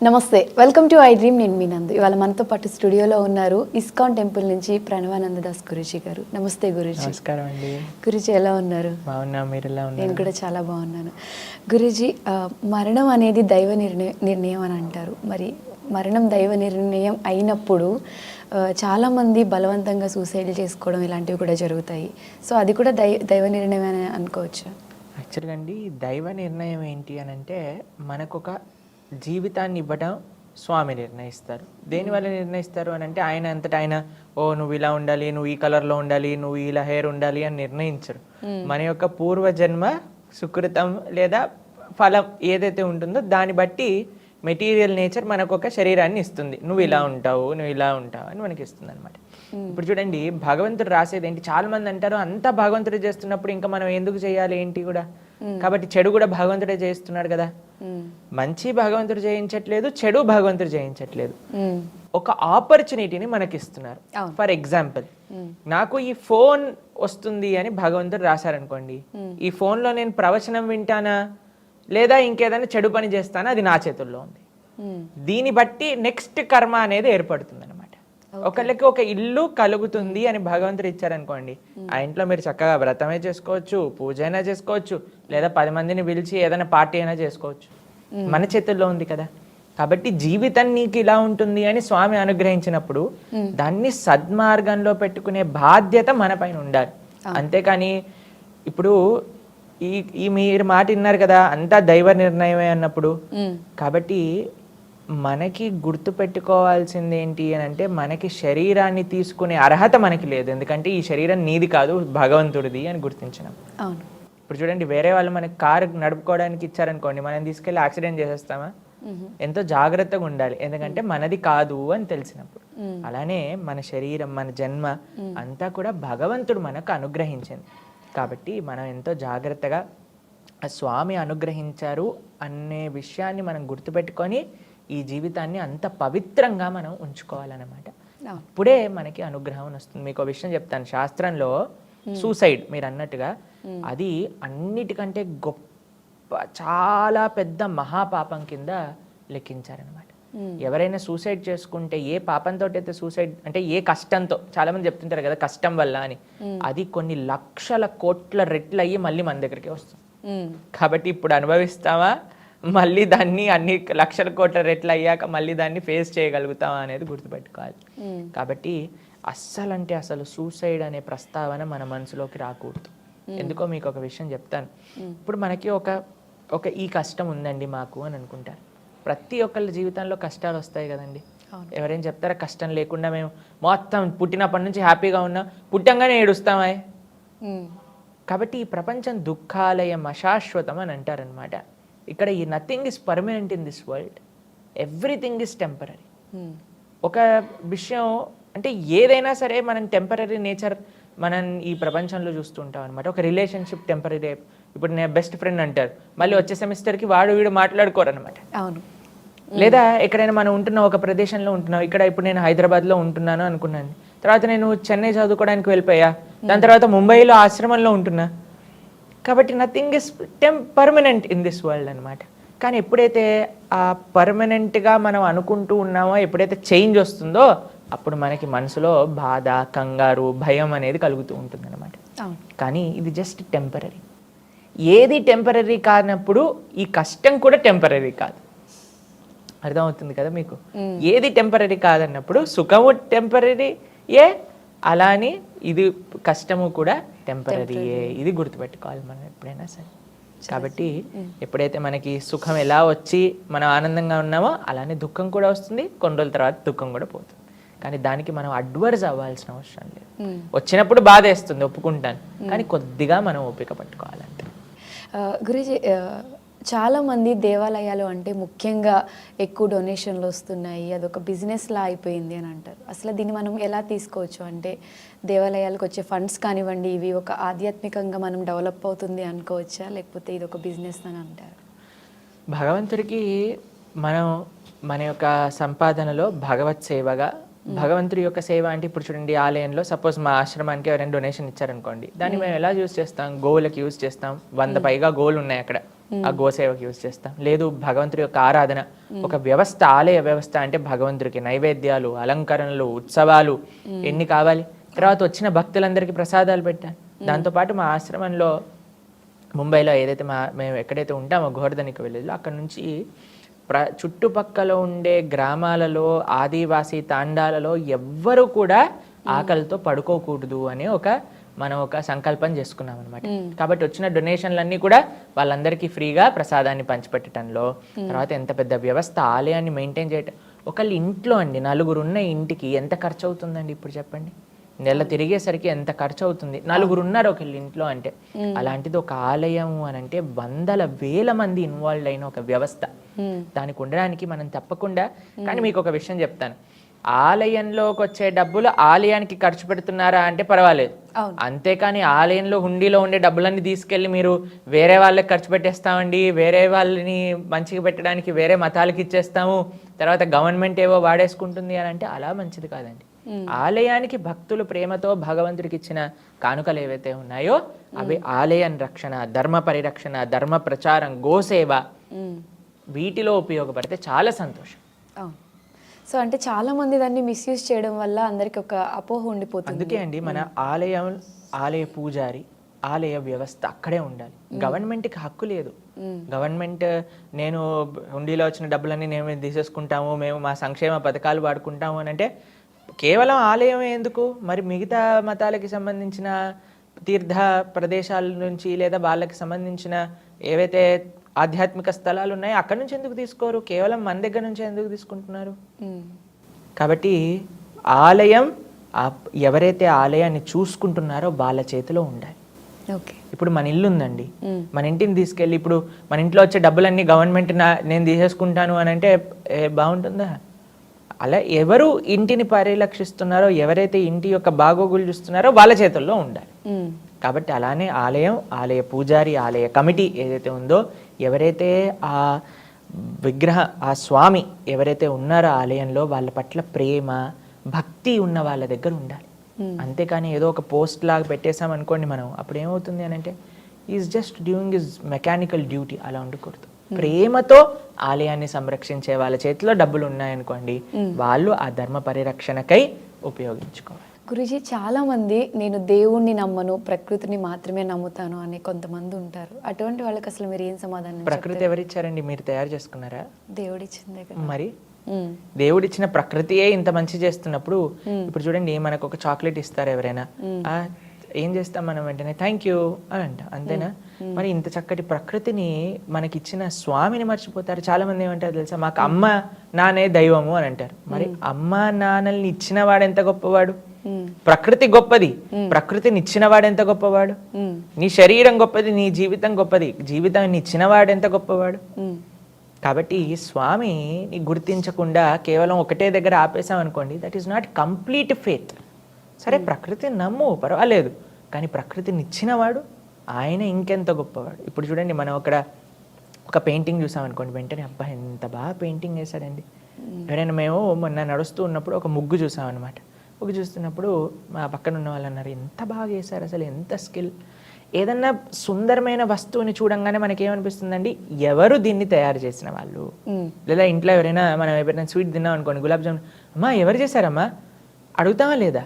నమస్తే, welcome to I dream. నేను మీ నందు. ఇవాళ మనతో పాటు స్టూడియోలో ఉన్నారు ఇస్కాన్ టెంపుల్ నుంచి ప్రణవానంద దాస్ గురూజీ గారు. నమస్తే గురూజీ. నమస్కారం అండి. గురూజీ ఎలా ఉన్నారు? బాగున్నా, మీరు ఎలా ఉన్నారు? నేను కూడా చాలా బాగున్నాను. గురూజీ, మరణం అనేది దైవ నిర్ణయం అని అంటారు. మరి మరణం దైవ నిర్ణయం అయినప్పుడు చాలామంది బలవంతంగా సూసైడ్ చేసుకోవడం ఇలాంటివి కూడా జరుగుతాయి. సో అది కూడా దైవ నిర్ణయం అని అనుకోవచ్చు. యాక్చువల్గా అండి, దైవ నిర్ణయం ఏంటి అని అంటే మనకొక జీవితాన్ని ఇవ్వడం స్వామి నిర్ణయిస్తారు. దేనివల్ల నిర్ణయిస్తారు అని అంటే ఆయన అంతటా ఆయన నువ్వు ఇలా ఉండాలి, నువ్వు ఈ కలర్లో ఉండాలి, నువ్వు ఇలా హెయిర్ ఉండాలి అని నిర్ణయించరు. మన యొక్క పూర్వజన్మ సుకృతం లేదా ఫలం ఏదైతే ఉంటుందో దాన్ని బట్టి మెటీరియల్ నేచర్ మనకు ఒక శరీరాన్ని ఇస్తుంది. నువ్వు ఇలా ఉంటావు, నువ్వు ఇలా ఉంటావు అని మనకి ఇస్తుంది అనమాట. ఇప్పుడు చూడండి, భగవంతుడు రాసేది ఏంటి? చాలా మంది అంటారు అంతా భగవంతుడే చేస్తున్నప్పుడు ఇంకా మనం ఎందుకు చేయాలి ఏంటి కూడా. కాబట్టి చెడు కూడా భగవంతుడే చేస్తున్నాడు కదా. మంచి భగవంతుడు చేయించట్లేదు, చెడు భగవంతుడు చేయించట్లేదు. ఒక ఆపర్చునిటీని మనకి ఇస్తున్నారు. ఫర్ ఎగ్జాంపుల్, నాకు ఈ ఫోన్ వస్తుంది అని భగవంతుడు రాశారనుకోండి, ఈ ఫోన్లో నేను ప్రవచనం వింటానా లేదా ఇంకేదైనా చెడు పని చేస్తానా అది నా చేతుల్లో ఉంది. దీన్ని బట్టి నెక్స్ట్ కర్మ అనేది ఏర్పడుతుంది అనమాట. ఒకళ్ళకి ఒక ఇల్లు కలుగుతుంది అని భగవంతుడు ఇచ్చారనుకోండి, ఆ ఇంట్లో మీరు చక్కగా వ్రతమే చేసుకోవచ్చు, పూజ అయినా చేసుకోవచ్చు, లేదా 10 మందిని పిలిచి ఏదైనా పార్టీ అయినా చేసుకోవచ్చు. మన చేతుల్లో ఉంది కదా. కాబట్టి జీవితం నీకు ఇలా ఉంటుంది అని స్వామి అనుగ్రహించినప్పుడు దాన్ని సద్మార్గంలో పెట్టుకునే బాధ్యత మన పైన ఉండాలి. అంతేకాని ఇప్పుడు ఈ మీరు మాట విన్నారు కదా, అంతా దైవ నిర్ణయమే అన్నప్పుడు. కాబట్టి మనకి గుర్తు పెట్టుకోవాల్సింది ఏంటి అని అంటే, మనకి శరీరాన్ని తీసుకునే అర్హత మనకి లేదు. ఎందుకంటే ఈ శరీరం నీది కాదు, భగవంతుడిది అని గుర్తించినాం. ఇప్పుడు చూడండి, వేరే వాళ్ళు మనకి కారు నడుపుకోవడానికి ఇచ్చారనుకోండి, మనం తీసుకెళ్ళి యాక్సిడెంట్ చేసేస్తామా? ఎంతో జాగ్రత్తగా ఉండాలి, ఎందుకంటే మనది కాదు అని తెలిసినప్పుడు. అలానే మన శరీరం, మన జన్మ అంతా కూడా భగవంతుడు మనకు అనుగ్రహించింది. కాబట్టి మనం ఎంతో జాగ్రత్తగా స్వామి అనుగ్రహించారు అనే విషయాన్ని మనం గుర్తుపెట్టుకొని ఈ జీవితాన్ని అంత పవిత్రంగా మనం ఉంచుకోవాలన్నమాట. అప్పుడే మనకి అనుగ్రహం వస్తుంది. మీకు ఒక విషయం చెప్తాను. శాస్త్రంలో సూసైడ్ మీరు అన్నట్టుగా అది అన్నిటికంటే గొప్ప, చాలా పెద్ద మహాపాపం కింద లెక్కించారనమాట. ఎవరైనా సూసైడ్ చేసుకుంటే, ఏ పాపంతో అయితే సూసైడ్ అంటే ఏ కష్టంతో, చాలా మంది చెప్తుంటారు కదా కష్టం వల్ల అని, అది కొన్ని లక్షల కోట్ల రెట్లు అయ్యి మళ్ళీ మన దగ్గరికి వస్తుంది. కాబట్టి ఇప్పుడు అనుభవిస్తావా, మళ్ళీ దాన్ని అన్ని లక్షల కోట్ల రెట్లు అయ్యాక మళ్ళీ దాన్ని ఫేస్ చేయగలుగుతావా అనేది గుర్తుపెట్టుకోవాలి. కాబట్టి అస్సలు సూసైడ్ అనే ప్రస్తావన మన మనసులోకి రాకూడదు. ఎందుకో మీకు ఒక విషయం చెప్తాను. ఇప్పుడు మనకి ఒక ఈ కష్టం ఉందండి మాకు అని అనుకుంటారు. ప్రతి ఒక్కళ్ళ జీవితంలో కష్టాలు వస్తాయి కదండి. ఎవరైనా చెప్తారా కష్టం లేకుండా మేము మొత్తం పుట్టినప్పటి నుంచి హ్యాపీగా ఉన్నాం, పుట్టంగానే ఏడుస్తామా? కాబట్టి ఈ ప్రపంచం దుఃఖాలయం, అశాశ్వతం అని అంటారనమాట. ఇక్కడ ఈ nothing is permanent in this world, everything is temporary. ఒక విషయం అంటే ఏదైనా సరే మనం టెంపరీ నేచర్ మనం ఈ ప్రపంచంలో చూస్తుంటాం అనమాట. ఒక రిలేషన్షిప్ టెంపరీ. ఇప్పుడు నేను బెస్ట్ ఫ్రెండ్ అంటారు, మళ్ళీ వచ్చే సెమిస్టర్కి వీడు మాట్లాడుకోరు అనమాట. అవును. లేదా ఎక్కడైనా మనం ఉంటున్న ఒక ప్రదేశంలో ఉంటున్నాం, ఇక్కడ ఇప్పుడు నేను హైదరాబాద్లో ఉంటున్నాను అనుకున్నాను, తర్వాత నేను చెన్నై చదువుకోవడానికి వెళ్ళిపోయా, దాని తర్వాత ముంబైలో ఆశ్రమంలో ఉంటున్నా. కాబట్టి nothing is permanent in this world అనమాట. కానీ ఎప్పుడైతే ఆ పర్మనెంట్గా మనం అనుకుంటూ ఉన్నామో, ఎప్పుడైతే చేంజ్ వస్తుందో అప్పుడు మనకి మనసులో బాధ, కంగారు, భయం అనేది కలుగుతూ ఉంటుంది అనమాట. కానీ ఇది జస్ట్ టెంపరీ. ఏది టెంపరీ కానప్పుడు ఈ కష్టం కూడా టెంపరీ కాదు. అర్థమవుతుంది కదా మీకు? ఏది టెంపరీ కాదన్నప్పుడు సుఖము టెంపరీయే, అలానే ఇది కష్టము కూడా టెంపరీయే. ఇది గుర్తుపెట్టుకోవాలి మనం ఎప్పుడైనా సరే. కాబట్టి ఎప్పుడైతే మనకి సుఖం ఎలా వచ్చి మనం ఆనందంగా ఉన్నామో, అలానే దుఃఖం కూడా వస్తుంది. కొన్ని రోజుల తర్వాత దుఃఖం కూడా పోతుంది. కానీ దానికి మనం అడ్వర్స్ అవ్వాల్సిన అవసరం లేదు. వచ్చినప్పుడు బాధ వేస్తుంది, ఒప్పుకుంటాను, కానీ కొద్దిగా మనం ఓపిక పట్టుకోవాలంటే. గురూజీ, చాలామంది దేవాలయాలు అంటే ముఖ్యంగా ఎక్కువ డొనేషన్లు వస్తున్నాయి, అదొక బిజినెస్లా అయిపోయింది అని అంటారు. అసలు దీన్ని మనం ఎలా తీసుకోవచ్చు? అంటే దేవాలయాలకు వచ్చే ఫండ్స్ కానివ్వండి, ఇవి ఒక ఆధ్యాత్మికంగా మనం డెవలప్ అవుతుంది అనుకోవచ్చా, లేకపోతే ఇది ఒక బిజినెస్ అని అంటారు? భగవంతుడికి మనం మన యొక్క సంపాదనలో భగవత్ సేవగా, భగవంతుడి యొక్క సేవ అంటే ఇప్పుడు చూడండి, ఆలయంలో సపోజ్ మా ఆశ్రమానికి ఎవరైనా డొనేషన్ ఇచ్చారనుకోండి, దాన్ని మేము ఎలా యూజ్ చేస్తాం? గోవులకి యూజ్ చేస్తాం. 100 పైగా గోవులు ఉన్నాయి అక్కడ. ఆ గోసేవకి యూజ్ చేస్తాం. లేదు భగవంతుడి యొక్క ఆరాధన, ఒక వ్యవస్థ, ఆలయ వ్యవస్థ అంటే భగవంతుడికి నైవేద్యాలు, అలంకరణలు, ఉత్సవాలు ఎన్ని కావాలి. తర్వాత వచ్చిన భక్తులందరికీ ప్రసాదాలు పెట్టాలి. దాంతోపాటు మా ఆశ్రమంలో ముంబైలో ఏదైతే మేము ఎక్కడైతే ఉంటామో గోవర్ధనిక విలేజ్లో, అక్కడ నుంచి చుట్టుపక్కల ఉండే గ్రామాలలో ఆదివాసీ తాండాలలో ఎవ్వరూ కూడా ఆకలితో పడుకోకూడదు అనే మనం ఒక సంకల్పం చేసుకున్నాం అనమాట. కాబట్టి వచ్చిన డొనేషన్లన్నీ కూడా వాళ్ళందరికీ ఫ్రీగా ప్రసాదాన్ని పంచిపెట్టడంలో, తర్వాత ఎంత పెద్ద వ్యవస్థ, ఆలయాన్ని మెయింటైన్ చేయటం. ఒకళ్ళు ఇంట్లో అండి 4 ఉన్న ఇంటికి ఎంత ఖర్చు అవుతుందండి ఇప్పుడు చెప్పండి. నెల తిరిగేసరికి ఎంత ఖర్చు అవుతుంది. 4 ఉన్నారు ఒకళ్ళు ఇంట్లో అంటే. అలాంటిది ఒక ఆలయం అని అంటే వందల వేల మంది ఇన్వాల్వ్ అయిన ఒక వ్యవస్థ. దానికి ఉండడానికి మనం తప్పకుండా, కానీ మీకు ఒక విషయం చెప్తాను, ఆలయంలోకి వచ్చే డబ్బులు ఆలయానికి ఖర్చు పెడుతున్నారా అంటే పర్వాలేదు, అంతేకాని ఆలయంలో హుండీలో ఉండే డబ్బులన్నీ తీసుకెళ్లి మీరు వేరే వాళ్ళకి ఖర్చు పెట్టేస్తామండి, వేరే వాళ్ళని మంచిగా పెట్టడానికి వేరే మతాలకి ఇచ్చేస్తాము, తర్వాత గవర్నమెంట్ ఏవో వాడేసుకుంటుంది అని అంటే అలా మంచిది కాదండి. ఆలయానికి భక్తులు ప్రేమతో భగవంతుడికి ఇచ్చిన కానుకలు ఏవైతే ఉన్నాయో అవి ఆలయ రక్షణ, ధర్మ పరిరక్షణ, ధర్మ ప్రచారం, గోసేవ, వీటిలో ఉపయోగపడితే చాలా సంతోషం. సో అంటే చాలా మంది దాన్ని మిస్యూజ్ చేయడం వల్ల అందరికి ఒక అపోహ ఉండిపోతుంది. అందుకే అండి మన ఆలయ పూజారి, ఆలయ వ్యవస్థ అక్కడే ఉండాలి. గవర్నమెంట్కి హక్కు లేదు. గవర్నమెంట్ నేను హుండీలో వచ్చిన డబ్బులన్నీ మేము తీసేసుకుంటాము, మేము మా సంక్షేమ పథకాలు వాడుకుంటాము అని అంటే కేవలం ఆలయం ఎందుకు, మరి మిగతా మతాలకి సంబంధించిన తీర్థ ప్రదేశాల నుంచి లేదా వాళ్ళకి సంబంధించిన ఏవైతే ఆధ్యాత్మిక స్థలాలు ఉన్నాయో అక్కడి నుంచి ఎందుకు తీసుకోరు, కేవలం మన దగ్గర నుంచి ఎందుకు తీసుకుంటున్నారు? కాబట్టి ఆలయం, ఎవరైతే ఆలయాన్ని చూసుకుంటున్నారో వాళ్ళ చేతిలో ఉండాలి. ఇప్పుడు మన ఇల్లు ఉందండి, మన ఇంటిని తీసుకెళ్ళి ఇప్పుడు మన ఇంట్లో వచ్చే డబ్బులన్నీ గవర్నమెంట్ నేను తీసేసుకుంటాను అని అంటే బాగుంటుందా? అలా ఎవరు ఇంటిని పరిరక్షిస్తున్నారో, ఎవరైతే ఇంటి యొక్క బాగోగులు చూస్తున్నారో వాళ్ళ చేతుల్లో ఉండాలి. కాబట్టి అలానే ఆలయం, ఆలయ పూజారి, ఆలయ కమిటీ ఏదైతే ఉందో, ఎవరైతే ఆ ఆ స్వామి ఎవరైతే ఉన్నారో ఆలయంలో వాళ్ళ పట్ల ప్రేమ, భక్తి ఉన్న వాళ్ళ దగ్గర ఉండాలి. అంతేకాని ఏదో ఒక పోస్ట్ లాగా పెట్టేసాం అనుకోండి మనం, అప్పుడు ఏమవుతుంది అని అంటే is just doing is mechanical duty. అలా ఉండకూడదు. ప్రేమతో ఆలయాన్ని సంరక్షించే వాళ్ళ చేతిలో డబ్బులు ఉన్నాయనుకోండి, వాళ్ళు ఆ ధర్మ పరిరక్షణకై ఉపయోగించుకోవాలి. గురుజీ, చాలా మంది నేను దేవుణ్ణి నమ్మను, ప్రకృతిని మాత్రమే నమ్ముతాను అని కొంతమంది ఉంటారు. అటువంటి వాళ్ళకి అసలు మీరు ఏం సమాధానం? ప్రకృతి ఎవరిచ్చారండి? మీరు తయారు చేసుకున్నారా? దేవుడిచ్చిందే కదా. మరి దేవుడిచ్చిన ప్రకృతియే ఇంత మంచి చేస్తున్నప్పుడు, ఇప్పుడు చూడండి మనకు ఒక చాక్లెట్ ఇస్తారు ఎవరైనా, ఏం చేస్తాం మనం? వెంటనే థ్యాంక్ యూ అని అంట, అంతేనా? మరి ఇంత చక్కటి ప్రకృతిని మనకిచ్చిన స్వామిని మర్చిపోతారు. చాలా మంది ఏమంటారు తెలుసా, మాకు అమ్మ నాన్నే దైవము అని అంటారు. మరి అమ్మ నాన్నల్ని ఇచ్చిన వాడు ఎంత గొప్పవాడు? ప్రకృతి గొప్పది, ప్రకృతిని ఇచ్చిన వాడు ఎంత గొప్పవాడు? నీ శరీరం గొప్పది, నీ జీవితం గొప్పది, జీవితాన్ని ఇచ్చిన వాడు ఎంత గొప్పవాడు? కాబట్టి ఈ స్వామిని గుర్తించకుండా కేవలం ఒకటే దగ్గర ఆపేసాం అనుకోండి, that is not complete faith. సరే, ప్రకృతిని నమ్ము, పర్వాలేదు, కానీ ప్రకృతిని ఇచ్చినవాడు ఆయన ఇంకెంత గొప్పవాడు. ఇప్పుడు చూడండి, మనం ఒక పెయింటింగ్ చూసాం అనుకోండి, వెంటనే అబ్బా ఎంత బాగా పెయింటింగ్ వేశాడండి. ఎవరైనా మేము మొన్న నడుస్తూ ఉన్నప్పుడు ఒక ముగ్గు చూసాం అనమాట. ముగ్గు చూస్తున్నప్పుడు మా పక్కన ఉన్న వాళ్ళు అన్నారు, ఎంత బాగా వేశారు, అసలు ఎంత స్కిల్. ఏదన్నా సుందరమైన వస్తువుని చూడంగానే మనకేమనిపిస్తుందండి, ఎవరు దీన్ని తయారు చేసిన వాళ్ళు. లేదా ఇంట్లో ఎవరైనా మనం ఎవరైనా స్వీట్ తిన్నాం అనుకోండి, గులాబ్ జామున్, అమ్మా ఎవరు చేశారమ్మా అడుగుతామా లేదా?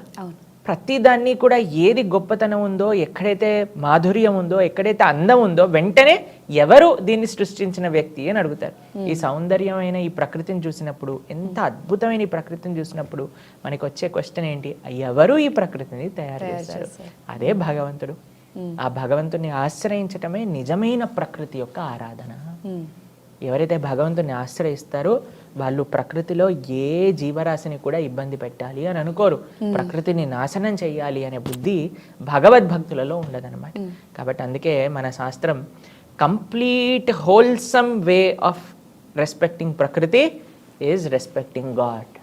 ప్రతి దాన్ని కూడా ఏది గొప్పతనం ఉందో, ఎక్కడైతే మాధుర్యం ఉందో, ఎక్కడైతే అందం ఉందో, వెంటనే ఎవరు దీన్ని సృష్టించిన వ్యక్తి అని అడుగుతారు. ఈ సౌందర్యమైన ఈ ప్రకృతిని చూసినప్పుడు, ఎంత అద్భుతమైన ఈ ప్రకృతిని చూసినప్పుడు మనకి వచ్చే క్వశ్చన్ ఏంటి? ఎవరు ఈ ప్రకృతిని తయారు చేశారు? అదే భగవంతుడు. ఆ భగవంతుని ఆశ్రయించటమే నిజమైన ప్రకృతి యొక్క ఆరాధన. ఎవరైతే భగవంతుని ఆశ్రయిస్తారో వాళ్ళు ప్రకృతిలో ఏ జీవరాశిని కూడా ఇబ్బంది పెట్టాలి అని అనుకోరు. ప్రకృతిని నాశనం చెయ్యాలి అనే బుద్ధి భగవద్భక్తులలో ఉండదన్నమాట. కాబట్టి అందుకే మన శాస్త్రం complete wholesome way of respecting ప్రకృతి ఈజ్ రెస్పెక్టింగ్ గాడ్.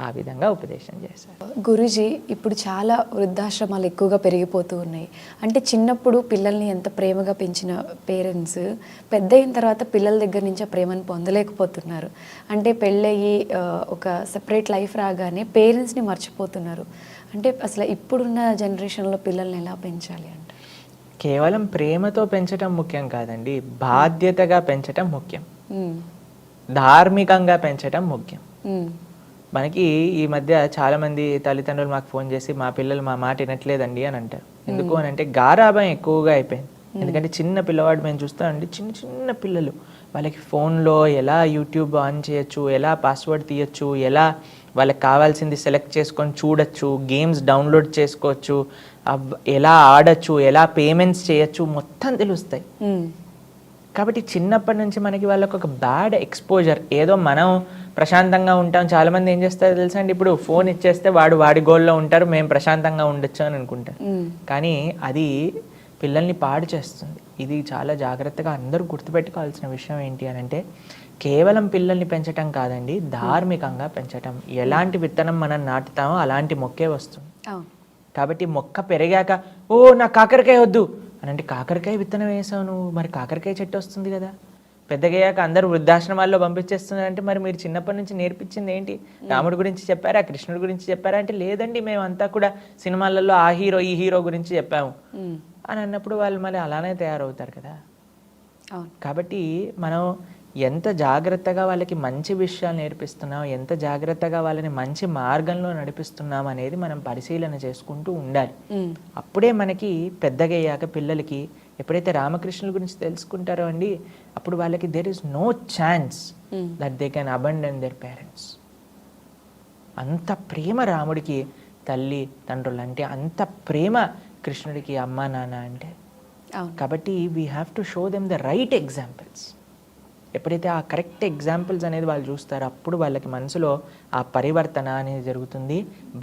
ఆ విధంగా ఉపదేశం చేశారు. గురూజీ, ఇప్పుడు చాలా వృద్ధాశ్రమాలు ఎక్కువగా పెరిగిపోతూ ఉన్నాయి. అంటే చిన్నప్పుడు పిల్లల్ని ఎంత ప్రేమగా పెంచిన పేరెంట్స్ పెద్ద అయిన తర్వాత పిల్లల దగ్గర నుంచి ఆ ప్రేమను పొందలేకపోతున్నారు. అంటే పెళ్ళయి ఒక సెపరేట్ లైఫ్ రాగానే పేరెంట్స్ని మర్చిపోతున్నారు. అంటే అసలు ఇప్పుడున్న జనరేషన్లో పిల్లల్ని ఎలా పెంచాలి అంటే? కేవలం ప్రేమతో పెంచటం ముఖ్యం కాదండి, బాధ్యతగా పెంచటం ముఖ్యం, ఉమ్, ధార్మికంగా పెంచటం ముఖ్యం. ఉమ్, మనకి ఈ మధ్య చాలా మంది తల్లిదండ్రులు మాకు ఫోన్ చేసి మా పిల్లలు మా మాట వినట్లేదండి అని అంటారు. ఎందుకు అని అంటే గారాబం ఎక్కువగా అయిపోయింది. ఎందుకంటే చిన్న పిల్లవాడు మేము చూస్తామండి, చిన్న చిన్న పిల్లలు వాళ్ళకి ఫోన్లో ఎలా యూట్యూబ్ ఆన్ చేయొచ్చు, ఎలా పాస్వర్డ్ తీయొచ్చు, ఎలా వాళ్ళకి కావాల్సింది సెలెక్ట్ చేసుకొని చూడొచ్చు, గేమ్స్ డౌన్లోడ్ చేసుకోవచ్చు, ఎలా ఆడచ్చు, ఎలా పేమెంట్స్ చేయొచ్చు, మొత్తం తెలుస్తాయి. ఉమ్, కాబట్టి చిన్నప్పటి నుంచి మనకి వాళ్ళకి ఒక బ్యాడ్ ఎక్స్పోజర్. ఏదో మనం ప్రశాంతంగా ఉంటాం, చాలామంది ఏం చేస్తారో తెలుసా అండి, ఇప్పుడు ఫోన్ ఇచ్చేస్తే వాడి గోల్లో ఉంటారు, మేము ప్రశాంతంగా ఉండొచ్చు అని అనుకుంటారు. ఉమ్, కానీ అది పిల్లల్ని పాడు చేస్తుంది. ఇది చాలా జాగ్రత్తగా అందరూ గుర్తుపెట్టుకోవాల్సిన విషయం ఏంటి అని అంటే, కేవలం పిల్లల్ని పెంచటం కాదండి, ధార్మికంగా పెంచటం. ఎలాంటి విత్తనం మనం నాటుతామో అలాంటి మొక్కే వస్తుంది. అవును. కాబట్టి మొక్క పెరిగాక ఓ నా కాకరకాయ వద్దు అని అంటే, కాకరకాయ విత్తనం వేసావు నువ్వు, మరి కాకరకాయ చెట్టు వస్తుంది కదా. పెద్దగయ్యాక అందరూ వృద్ధాశ్రమాల్లో పంపించేస్తున్నారంటే మరి మీరు చిన్నప్పటి నుంచి నేర్పించింది ఏంటి? రాముడి గురించి చెప్పారా, కృష్ణుడి గురించి చెప్పారా అంటే లేదండి, మేమంతా కూడా సినిమాలలో ఆ హీరో ఈ హీరో గురించి చెప్పాము ఉమ్, అని అన్నప్పుడు వాళ్ళు మళ్ళీ అలానే తయారవుతారు కదా. అవును. కాబట్టి మనం ఎంత జాగ్రత్తగా వాళ్ళకి మంచి విషయాలు నేర్పిస్తున్నాం, ఎంత జాగ్రత్తగా వాళ్ళని మంచి మార్గంలో నడిపిస్తున్నాం అనేది మనం పరిశీలన చేసుకుంటూ ఉండాలి. ఉమ్, అప్పుడే మనకి పెద్దగయ్యాక పిల్లలకి ఎప్పుడైతే రామకృష్ణుల గురించి తెలుసుకుంటారో అండి, అప్పుడు వాళ్ళకి there is no chance that they can abandon their parents. అంత ప్రేమ రాముడికి తల్లి తండ్రులు అంటే, అంత ప్రేమ కృష్ణుడికి అమ్మా నాన్న అంటే. అవును. కాబట్టి we have to show them the right examples. ఎప్పుడైతే ఆ కరెక్ట్ ఎగ్జాంపుల్స్ అనేది వాళ్ళు చూస్తారో అప్పుడు వాళ్ళకి మనసులో ఆ పరివర్తన అనేది జరుగుతుంది.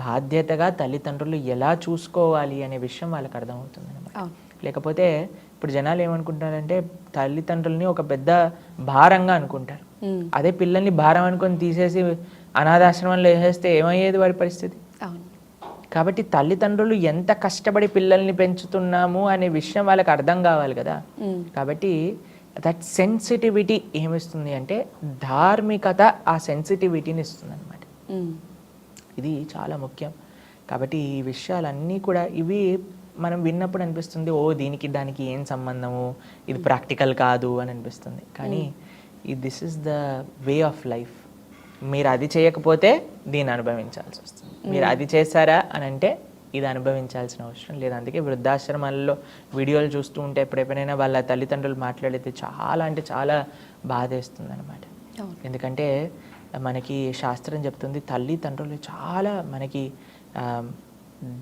బాధ్యతగా తల్లిదండ్రులు ఎలా చూసుకోవాలి అనే విషయం వాళ్ళకి అర్థమవుతుంది అన్నమాట. అవును. లేకపోతే ఇప్పుడు జనాలు ఏమనుకుంటారంటే తల్లిదండ్రుల్ని ఒక పెద్ద భారంగా అనుకుంటారు. ఉమ్, అదే పిల్లల్ని భారం అనుకొని తీసేసి అనాథాశ్రమంలో వేసేస్తే ఏమయ్యేది వాడి పరిస్థితి? అవును. కాబట్టి తల్లిదండ్రులు ఎంత కష్టపడి పిల్లల్ని పెంచుతున్నాము అనే విషయం వాళ్ళకి అర్థం కావాలి కదా. ఉమ్, కాబట్టి దట్ సెన్సిటివిటీ ఏమిస్తుంది అంటే, ధార్మికత ఆ సెన్సిటివిటీని ఇస్తుంది అనమాట. ఉమ్, ఇది చాలా ముఖ్యం. కాబట్టి ఈ విషయాలన్నీ కూడా ఇవి మనం విన్నప్పుడు అనిపిస్తుంది, ఓ దీనికి దానికి ఏం సంబంధము, ఇది ప్రాక్టికల్ కాదు అని అనిపిస్తుంది. కానీ this is the way of life. మీరు అది చేయకపోతే దీన్ని అనుభవించాల్సి వస్తుంది, మీరు అది చేశారా అని అంటే ఇది అనుభవించాల్సిన అవసరం లేదు. అందుకే వృద్ధాశ్రమాల్లో వీడియోలు చూస్తూ ఉంటే ఎప్పుడెప్పుడైనా వాళ్ళ తల్లిదండ్రులు మాట్లాడితే చాలా అంటే చాలా బాధేస్తుంది అనమాట. ఎందుకంటే మనకి శాస్త్రం చెప్తుంది తల్లిదండ్రులు చాలా మనకి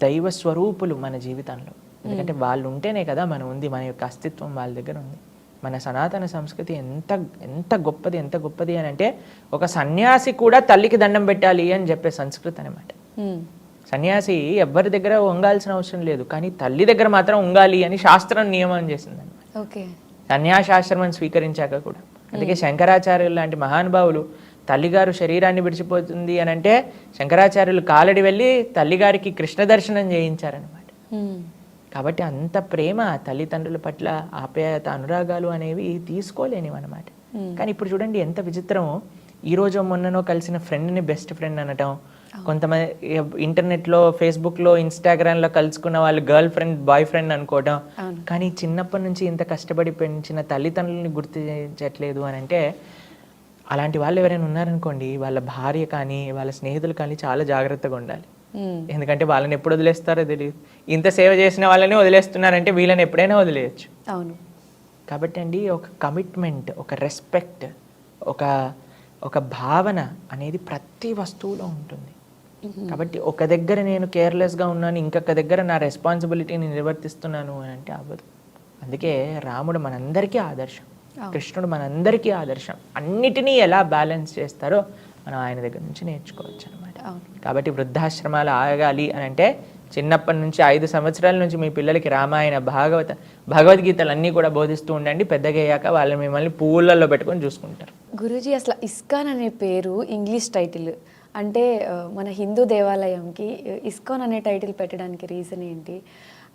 దైవ స్వరూపులు మన జీవితంలో. ఎందుకంటే వాళ్ళు ఉంటేనే కదా మనం ఉంది, మన యొక్క అస్తిత్వం వాళ్ళ దగ్గర ఉంది. మన సనాతన సంస్కృతి ఎంత ఎంత గొప్పది, ఎంత గొప్పది అని అంటే, ఒక సన్యాసి కూడా తల్లికి దండం పెట్టాలి అని చెప్పే సంస్కృతి అనమాట. సన్యాసి ఎవరి దగ్గర ఉంగాల్సిన అవసరం లేదు, కానీ తల్లి దగ్గర మాత్రం ఉంగాలి అని శాస్త్రం నియమం చేసింది అనమాట. ఓకే. సన్యాసాశ్రమం స్వీకరించాక కూడా. అందుకే శంకరాచార్యులు లాంటి మహానుభావులు తల్లిగారు శరీరాన్ని విడిచిపోతుంది అని అంటే శంకరాచార్యులు కాలడి వెళ్ళి తల్లిగారికి కృష్ణ దర్శనం చేయించారనమాట. కాబట్టి అంత ప్రేమ తల్లిదండ్రుల పట్ల ఆప్యాయత అనురాగాలు అనేవి తీసుకోలేనివి అనమాట. కానీ ఇప్పుడు చూడండి ఎంత విచిత్రమో, ఈరోజు మొన్ననో కలిసిన ఫ్రెండ్ని బెస్ట్ ఫ్రెండ్ అనటం, కొంతమంది ఇంటర్నెట్లో ఫేస్బుక్లో ఇన్స్టాగ్రామ్లో కలుసుకున్న వాళ్ళు గర్ల్ ఫ్రెండ్ బాయ్ ఫ్రెండ్ అనుకోవడం. కానీ చిన్నప్పటి నుంచి ఇంత కష్టపడి పెంచిన తల్లిదండ్రులని గుర్తించట్లేదు అని అంటే, అలాంటి వాళ్ళు ఎవరైనా ఉన్నారనుకోండి, వాళ్ళ భార్య కానీ వాళ్ళ స్నేహితులు కానీ చాలా జాగ్రత్తగా ఉండాలి. ఎందుకంటే వాళ్ళని ఎప్పుడు వదిలేస్తారో తెలియదు. ఇంత సేవ చేసిన వాళ్ళని వదిలేస్తున్నారంటే వీళ్ళని ఎప్పుడైనా వదిలేయచ్చు. అవును. కాబట్టి అండి ఒక కమిట్మెంట్, ఒక రెస్పెక్ట్, ఒక భావన అనేది ప్రతి వస్తువులో ఉంటుంది. కాబట్టి ఒక దగ్గర నేను కేర్లెస్గా ఉన్నాను, ఇంకొక దగ్గర నా రెస్పాన్సిబిలిటీని నిర్వర్తిస్తున్నాను అని అంటే అవ్వదు. అందుకే రాముడు మనందరికీ ఆదర్శం, కృష్ణుడు మనందరికీ ఆదర్శం. అన్నిటినీ ఎలా బ్యాలెన్స్ చేస్తారో మనం ఆయన దగ్గర నుంచి నేర్చుకోవచ్చు అనమాట. కాబట్టి వృద్ధాశ్రమాలు ఆగాలి అని అంటే చిన్నప్పటి నుంచి 5 సంవత్సరాల నుంచి మీ పిల్లలకి రామాయణ భగవద్గీతలు అన్నీ కూడా బోధిస్తూ ఉండండి. పెద్దగా అయ్యాక వాళ్ళు మిమ్మల్ని పువ్వులలో పెట్టుకొని చూసుకుంటారు. గురూజీ, అసలు ఇస్కాన్ అనే పేరు ఇంగ్లీష్ టైటిల్, అంటే మన హిందూ దేవాలయంకి ఇస్కాన్ అనే టైటిల్ పెట్టడానికి రీజన్ ఏంటి?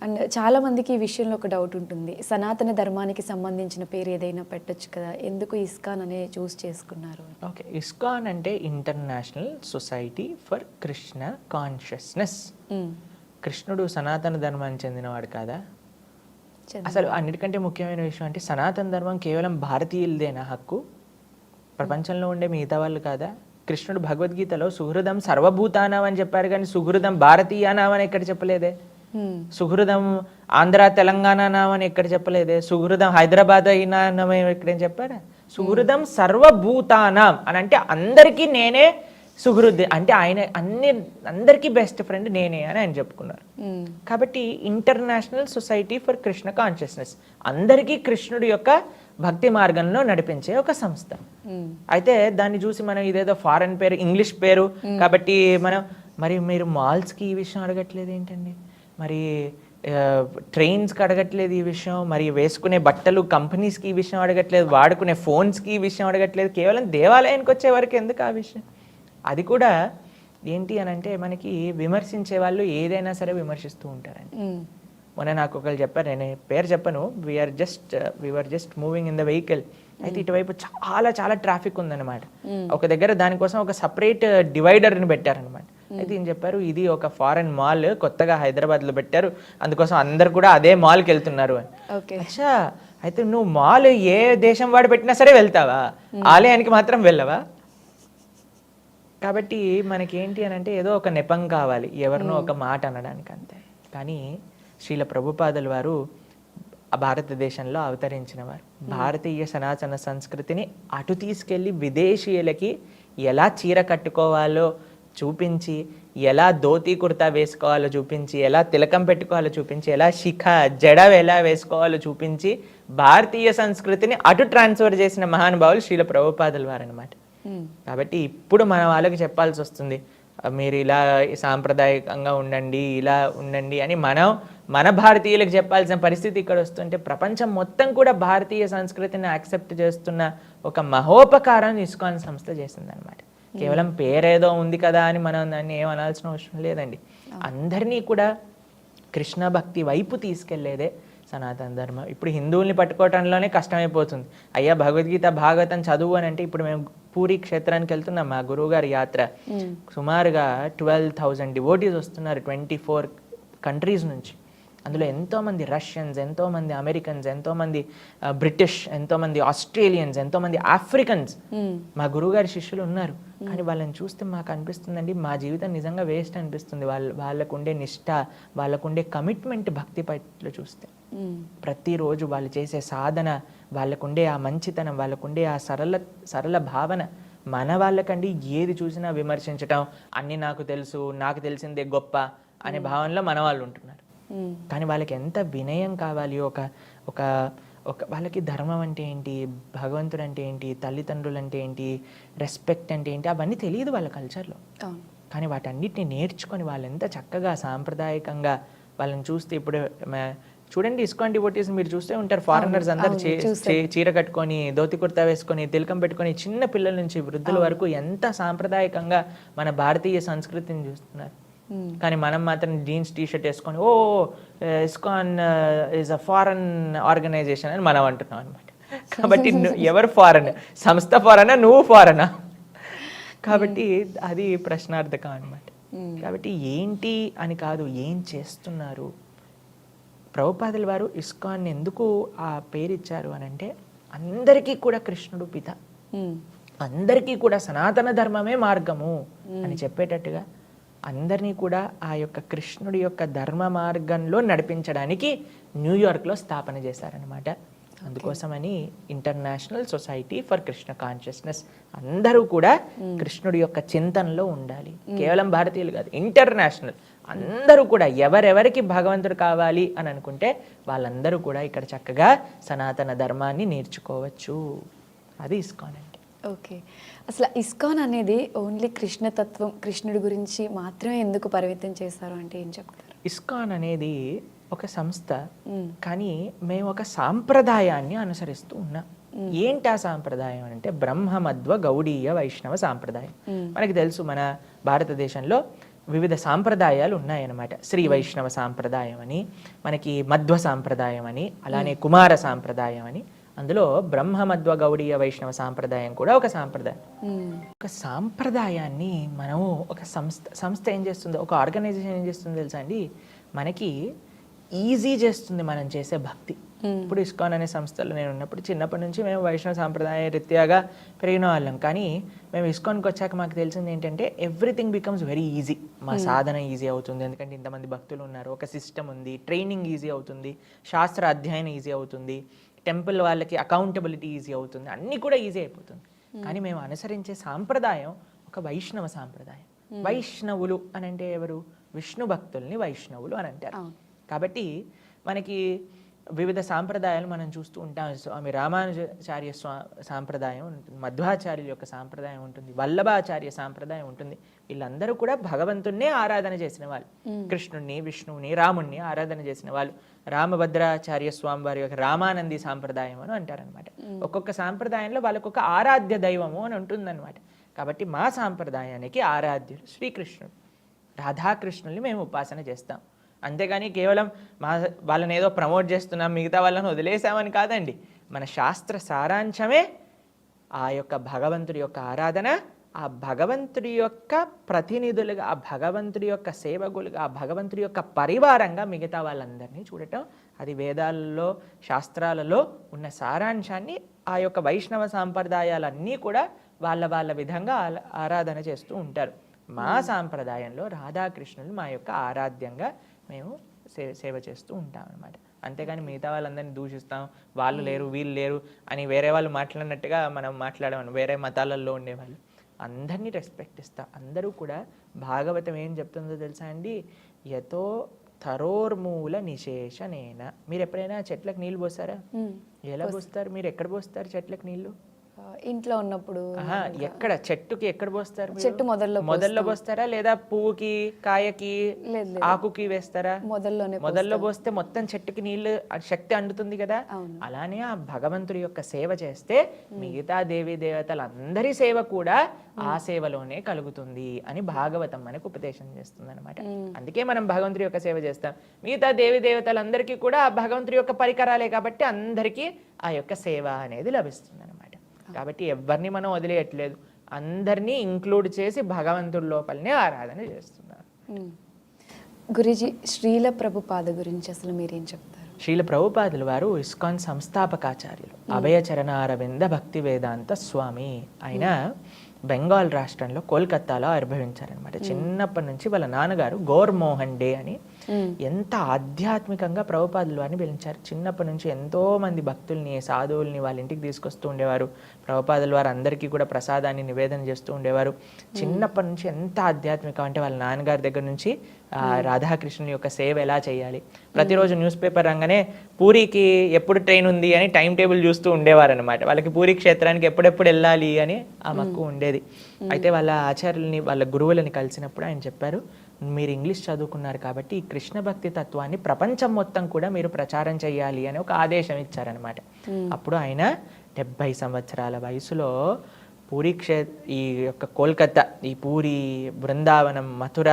అండ్ చాలామందికి ఈ విషయంలో ఒక డౌట్ ఉంటుంది, సనాతన ధర్మానికి సంబంధించిన పేరు ఏదైనా పెట్టొచ్చు కదా, ఎందుకు ఇస్కాన్ అనే చూస్ చేసుకున్నారు? ఓకే, ఇస్కాన్ అంటే international society for Krishna consciousness. కృష్ణుడు సనాతన ధర్మానికి చెందినవాడు కాదా? అసలు అన్నిటికంటే ముఖ్యమైన విషయం అంటే సనాతన ధర్మం కేవలం భారతీయులదేనా హక్కు, ప్రపంచంలో ఉండే మిగతా వాళ్ళు కాదా? కృష్ణుడు భగవద్గీతలో సుహృదం సర్వభూతానాం అని చెప్పారు, కానీ సుహృదం భారతీయానాం అని ఎక్కడ చెప్పలేదే. సుహృదం ఆంధ్ర తెలంగాణ నాం అని ఎక్కడ చెప్పలేదే. సుహృదం హైదరాబాద్ అయినా ఎక్కడేం చెప్పారా? సుహృదం సర్వభూతానాం అని అంటే అందరికీ నేనే సుహృద్, అంటే ఆయన అందరికీ బెస్ట్ ఫ్రెండ్ నేనే అని ఆయన చెప్పుకున్నారు. కాబట్టి international society for Krishna consciousness, అందరికీ కృష్ణుడి యొక్క భక్తి మార్గంలో నడిపించే ఒక సంస్థ. అయితే దాన్ని చూసి మనం ఇదేదో ఫారెన్ పేరు, ఇంగ్లీష్ పేరు కాబట్టి మరి మీరు మాల్స్కి ఈ విషయం అడగట్లేదు ఏంటండి? మరి ట్రైన్స్కి అడగట్లేదు ఈ విషయం, మరి వేసుకునే బట్టలు కంపెనీస్కి ఈ విషయం అడగట్లేదు, వాడుకునే ఫోన్స్కి ఈ విషయం అడగట్లేదు, కేవలం దేవాలయానికి వచ్చే వరకు ఎందుకు ఆ విషయం? అది కూడా ఏంటి అని అంటే మనకి విమర్శించే వాళ్ళు ఏదైనా సరే విమర్శిస్తూ ఉంటారండి. మొన్న నాకు ఒకళ్ళు చెప్పారు, నేను పేరు చెప్పను, we're just moving in the vehicle. అయితే ఇటువైపు చాలా ట్రాఫిక్ ఉందన్నమాట. ఒక దగ్గర దానికోసం ఒక సపరేట్ డివైడర్ని పెట్టారనమాట. అయితే ఏం చెప్పారు, ఇది ఒక ఫారెన్ మాల్ కొత్తగా హైదరాబాద్లో పెట్టారు, అందుకోసం అందరు కూడా అదే మాల్కి వెళ్తున్నారు అని. అచ్చా, అయితే నువ్వు మాల్ ఏ దేశం వాడు పెట్టినా సరే వెళ్తావా, ఆలయానికి మాత్రం వెళ్ళవా? కాబట్టి మనకి ఏంటి అని అంటే ఏదో ఒక నెపం కావాలి, ఎవరినో ఒక మాట అనడానికి, అంతే. కానీ శ్రీల ప్రభుపాదుల వారు భారతదేశంలో అవతరించిన వారు. భారతీయ సనాతన సంస్కృతిని అటు తీసుకెళ్ళి విదేశీయులకి ఎలా చీర కట్టుకోవాలో చూపించి, ఎలా ధోతి కుర్తా వేసుకోవాలో చూపించి, ఎలా తిలకం పెట్టుకోవాలో చూపించి, ఎలా శిఖ జడ ఎలా వేసుకోవాలో చూపించి భారతీయ సంస్కృతిని అటు ట్రాన్స్ఫర్ చేసిన మహానుభావులు శ్రీల ప్రభుపాదుల వారు అనమాట. కాబట్టి ఇప్పుడు మన వాళ్ళకి చెప్పాల్సి వస్తుంది, మీరు ఇలా సాంప్రదాయకంగా ఉండండి, ఇలా ఉండండి అని మన భారతీయులకు చెప్పాల్సిన పరిస్థితి ఇక్కడ వస్తుంటే, ప్రపంచం మొత్తం కూడా భారతీయ సంస్కృతిని యాక్సెప్ట్ చేస్తున్న ఒక మహోపకారాన్ని ఇస్కాన్ సంస్థ చేసిందనమాట. కేవలం పేరేదో ఉంది కదా అని మనం దాన్ని ఏమనాల్సిన అవసరం లేదండి. అందరినీ కూడా కృష్ణ భక్తి వైపు తీసుకెళ్లేదే సనాతన ధర్మం. ఇప్పుడు హిందువుల్ని పట్టుకోవటంలోనే కష్టమైపోతుంది. అయ్యా భగవద్గీత భాగవతం చదువు అని అంటే, ఇప్పుడు మేము పూరి క్షేత్రానికి వెళ్తున్నాం, మా గురువుగారి యాత్ర. సుమారుగా 12,000 డివోటీస్ వస్తున్నారు 24 కంట్రీస్ నుంచి. అందులో ఎంతోమంది రష్యన్స్, ఎంతోమంది అమెరికన్స్, ఎంతోమంది బ్రిటిష్, ఎంతోమంది ఆస్ట్రేలియన్స్, ఎంతోమంది ఆఫ్రికన్స్ మా గురువుగారి శిష్యులు ఉన్నారు. కానీ వాళ్ళని చూస్తే మాకు అనిపిస్తుందండి, మా జీవితం నిజంగా వేస్ట్ అనిపిస్తుంది. వాళ్ళకుండే నిష్ఠ, వాళ్ళకుండే కమిట్మెంట్ భక్తి పట్ల చూస్తే. ప్రతిరోజు వాళ్ళు చేసే సాధన, వాళ్ళకుండే ఆ మంచితనం, వాళ్ళకుండే ఆ సరళ భావన, మన వాళ్ళకండి ఏది చూసినా విమర్శించటం, అన్నీ నాకు తెలుసు, నాకు తెలిసిందే గొప్ప అనే భావనలో మన వాళ్ళు ఉంటున్నారు. కానీ వాళ్ళకి ఎంత వినయం కావాలి, ఒక వాళ్ళకి ధర్మం అంటే ఏంటి, భగవంతుడు అంటే ఏంటి, తల్లిదండ్రులు అంటే ఏంటి, రెస్పెక్ట్ అంటే ఏంటి, అవన్నీ తెలియదు వాళ్ళ కల్చర్లో. కానీ వాటన్నిటిని నేర్చుకొని వాళ్ళు ఎంత చక్కగా సాంప్రదాయకంగా వాళ్ళని చూస్తే, ఇప్పుడు చూడండి ఇస్కాన్ డివోటీస్ మీరు చూస్తే ఉంటారు, ఫారినర్స్ అందరు చీర కట్టుకొని, ధోతి కుర్తా వేసుకొని, తిలకం పెట్టుకొని, చిన్న పిల్లల నుంచి వృద్ధుల వరకు ఎంత సాంప్రదాయకంగా మన భారతీయ సంస్కృతిని చూస్తున్నారు. కానీ మనం మాత్రం జీన్స్ టీషర్ట్ వేసుకొని ISKCON is a foreign organisation అని మనం అంటున్నాం అనమాట. కాబట్టి ఎవరు ఫారెన్, సంస్థ ఫారెనా, నువ్వు ఫారెనా? కాబట్టి అది ప్రశ్నార్థకం అనమాట. కాబట్టి ఏంటి అని కాదు, ఏం చేస్తున్నారు. ప్రభుపాదుల వారు ఇస్కాన్ ఎందుకు ఆ పేరు ఇచ్చారు అని అంటే, అందరికీ కూడా కృష్ణుడు పిత, అందరికీ కూడా సనాతన ధర్మమే మార్గము అని చెప్పేటట్టుగా అందరినీ కూడా ఆ యొక్క కృష్ణుడి యొక్క ధర్మ మార్గంలో నడిపించడానికి న్యూయార్క్లో స్థాపన చేశారనమాట. అందుకోసమని international society for Krishna consciousness, అందరూ కూడా కృష్ణుడి యొక్క చింతనలో ఉండాలి. కేవలం భారతీయులు కాదు, ఇంటర్నేషనల్ అందరూ కూడా ఎవరెవరికి భగవంతుడు కావాలి అని అనుకుంటే వాళ్ళందరూ కూడా ఇక్కడ చక్కగా సనాతన ధర్మాన్ని నేర్చుకోవచ్చు. అది ఇస్కాన్ అంటే. ఓకే, అసలు ఇస్కాన్ అనేది ఓన్లీ కృష్ణతత్వం, కృష్ణుడి గురించి మాత్రమే ఎందుకు పరిమితం చేశారు అంటే ఏం చెప్తారు? ఇస్కాన్ అనేది ఒక సంస్థ, కానీ మేము ఒక సాంప్రదాయాన్ని అనుసరిస్తూ ఉన్నాం. ఏంటి ఆ సాంప్రదాయం అంటే బ్రహ్మమధ్వ గౌడీయ వైష్ణవ సాంప్రదాయం. మనకి తెలుసు మన భారతదేశంలో వివిధ సాంప్రదాయాలు ఉన్నాయన్నమాట. శ్రీ వైష్ణవ సాంప్రదాయం అని, మనకి మధ్వ సాంప్రదాయం అని, అలానే కుమార సాంప్రదాయం అని. అందులో బ్రహ్మమధ్వ గౌడీయ వైష్ణవ సాంప్రదాయం కూడా ఒక సాంప్రదాయం. ఒక సాంప్రదాయాన్ని మనము ఒక సంస్థ ఏం చేస్తుందో, ఒక ఆర్గనైజేషన్ ఏం చేస్తుందో తెలుసా అండి, మనకి ఈజీ చేస్తుంది మనం చేసే భక్తి. ఇప్పుడు ఇస్కాన్ అనే సంస్థలో నేను ఉన్నప్పుడు చిన్నప్పటి నుంచి మేము వైష్ణవ సాంప్రదాయ రీత్యాగా పెరిగిన వాళ్ళం. కానీ మేము ఇస్కాన్కి వచ్చాక మాకు తెలిసింది ఏంటంటే ఎవ్రీథింగ్ బికమ్స్ వెరీ ఈజీ. మా సాధన ఈజీ అవుతుంది, ఎందుకంటే ఇంతమంది భక్తులు ఉన్నారు, ఒక సిస్టమ్ ఉంది, ట్రైనింగ్ ఈజీ అవుతుంది, శాస్త్ర అధ్యయనం ఈజీ అవుతుంది, టెంపుల్ వాళ్ళకి అకౌంటబిలిటీ ఈజీ అవుతుంది, అన్నీ కూడా ఈజీ అయిపోతుంది. కానీ మేము అనుసరించే సాంప్రదాయం ఒక వైష్ణవ సాంప్రదాయం. వైష్ణవులు అని అంటే ఎవరు? విష్ణు భక్తుల్ని వైష్ణవులు అని అంటారు. కాబట్టి మనకి వివిధ సాంప్రదాయాలు మనం చూస్తూ ఉంటాం. స్వామి రామానుజాచార్య సాంప్రదాయం ఉంటుంది, మధ్వాచార్యుల యొక్క సాంప్రదాయం ఉంటుంది, వల్లభాచార్య సాంప్రదాయం ఉంటుంది. వీళ్ళందరూ కూడా భగవంతుణ్ణే ఆరాధన చేసిన వాళ్ళు. కృష్ణుణ్ణి, విష్ణువుని, రాముణ్ణి ఆరాధన చేసిన వాళ్ళు. రామభద్రాచార్య స్వామి వారి యొక్క రామానంది సాంప్రదాయం అని అంటారనమాట. ఒక్కొక్క సాంప్రదాయంలో వాళ్ళకొక ఆరాధ్య దైవము అని ఉంటుందన్నమాట. కాబట్టి మా సాంప్రదాయానికి ఆరాధ్యులు శ్రీకృష్ణుడు, రాధాకృష్ణుల్ని మేము ఉపాసన చేస్తాం. అంతేగాని కేవలం వాళ్ళని ఏదో ప్రమోట్ చేస్తున్నాం, మిగతా వాళ్ళని వదిలేసామని కాదండి. మన శాస్త్ర సారాంశమే ఆ యొక్క భగవంతుడి యొక్క ఆరాధన, ఆ భగవంతుడి యొక్క ప్రతినిధులుగా, ఆ భగవంతుడి యొక్క సేవకులుగా, ఆ భగవంతుడి యొక్క పరివారంగా మిగతా వాళ్ళందరినీ చూడటం. అది వేదాలలో, శాస్త్రాలలో ఉన్న సారాంశాన్ని ఆ యొక్క వైష్ణవ సాంప్రదాయాలన్నీ కూడా వాళ్ళ విధంగా ఆరాధన చేస్తూ ఉంటారు. మా సాంప్రదాయంలో రాధాకృష్ణులు మా యొక్క ఆరాధ్యంగా మేము సేవ చేస్తూ ఉంటాం అనమాట. అంతేగాని మిగతా వాళ్ళందరినీ దూషిస్తాం, వాళ్ళు లేరు వీళ్ళు లేరు అని వేరే వాళ్ళు మాట్లాడినట్టుగా మనం మాట్లాడమను. వేరే మతాలలో ఉండేవాళ్ళు అందరినీ రెస్పెక్ట్ ఇస్తాం. అందరూ కూడా భాగవతం ఏం చెప్తుందో తెలుసా అండి? యతో తరోర్మూల నిశేషనేన. మీరు ఎప్పుడైనా చెట్లకు నీళ్ళు పోస్తారా? ఎలా పోస్తారు? మీరు ఎక్కడ పోస్తారు చెట్లకు నీళ్ళు? ఇంట్లో ఉన్నప్పుడు. ఎక్కడ చెట్టుకి ఎక్కడ పోస్తారు? చెట్టు మొదల్లో పోస్తారా లేదా పువ్వుకి, కాయకి, ఆకుకి వేస్తారా? మొదల్లో పోస్తే మొత్తం చెట్టుకి నీళ్లు శక్తి అందుతుంది కదా. అలానే ఆ భగవంతుడి యొక్క సేవ చేస్తే మిగతా దేవీ దేవతలందరి సేవ కూడా ఆ సేవలోనే కలుగుతుంది అని భాగవతం మనకు ఉపదేశం చేస్తుంది అనమాట. అందుకే మనం భగవంతుడి యొక్క సేవ చేస్తాం. మిగతా దేవీ దేవతలందరికీ కూడా ఆ భగవంతుడి యొక్క పరికరాలే కాబట్టి అందరికీ ఆ యొక్క సేవ అనేది లభిస్తుంది అనమాట. కాబట్టి ఎవరిని మనం వదిలేయట్లేదు, అందరినీ ఇంక్లూడ్ చేసి భగవంతుడి లోపలనే ఆరాధన చేస్తున్నారు. గురుజీ, శ్రీల ప్రభుపాద గురించి అసలు మీరేం చెప్తారు? శ్రీల ప్రభుపాదులు వారు ఇస్కాన్ సంస్థాపకాచార్యులు, అభయ చరణారవింద భక్తి వేదాంత స్వామి. ఆయన బెంగాల్ రాష్ట్రంలో కోల్కతాలో ఆవిర్భవించారనమాట. చిన్నప్పటి నుంచి వాళ్ళ నాన్నగారు గౌర్మోహన్ డే అని ఎంత ఆధ్యాత్మికంగా ప్రభుపాదులు వారిని పిలిచారు. చిన్నప్పటి నుంచి ఎంతో మంది భక్తుల్ని, సాధువుల్ని వాళ్ళ ఇంటికి తీసుకొస్తూ ఉండేవారు. ప్రభుపాదులు వారు అందరికీ కూడా ప్రసాదాన్ని నివేదన చేస్తూ ఉండేవారు. చిన్నప్పటి నుంచి ఎంత ఆధ్యాత్మికం అంటే వాళ్ళ నాన్నగారి దగ్గర నుంచి రాధాకృష్ణుని యొక్క సేవ ఎలా చేయాలి, ప్రతిరోజు న్యూస్ పేపర్ రంగానే పూరికి ఎప్పుడు ట్రైన్ ఉంది అని టైం టేబుల్ చూస్తూ ఉండేవారు అనమాట. వాళ్ళకి పూరి క్షేత్రానికి ఎప్పుడెప్పుడు వెళ్ళాలి అని ఆ మక్కువ ఉండేది. అయితే వాళ్ళ ఆచార్యుల్ని, వాళ్ళ గురువులని కలిసినప్పుడు ఆయన చెప్పారు, మీరు ఇంగ్లీష్ చదువుకున్నారు కాబట్టి ఈ కృష్ణ భక్తి తత్వాన్ని ప్రపంచం మొత్తం కూడా మీరు ప్రచారం చేయాలి అని ఒక ఆదేశం ఇచ్చారనమాట. అప్పుడు ఆయన 70 సంవత్సరాల వయసులో పూరి ఈ యొక్క కోల్కతా, ఈ పూరి, బృందావనం, మథుర,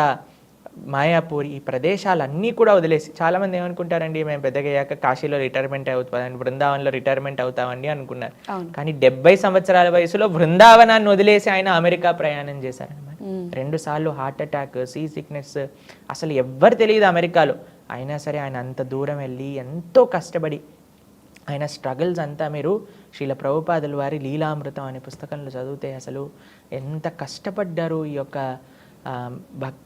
మాయాపూరి ఈ ప్రదేశాలన్నీ కూడా వదిలేసి, చాలామంది ఏమనుకుంటారండి, మేము పెద్దగా అయ్యాక కాశీలో రిటైర్మెంట్ అవుతామండి, బృందావనంలో రిటైర్మెంట్ అవుతామండి అనుకున్నారు. కానీ 70 సంవత్సరాల వయసులో బృందావనాన్ని వదిలేసి ఆయన అమెరికా ప్రయాణం చేశారనమాట. 2 సార్లు హార్ట్ అటాక్, సీ సిక్నెస్, అసలు ఎవ్వరు తెలియదు అమెరికాలో. అయినా సరే ఆయన అంత దూరం వెళ్ళి ఎంతో కష్టపడి ఆయన స్ట్రగుల్స్ అంతా మీరు శ్రీల ప్రభుపాదుల వారి లీలామృతం అనే పుస్తకంలో చదివితే అసలు ఎంత కష్టపడ్డారు ఈ యొక్క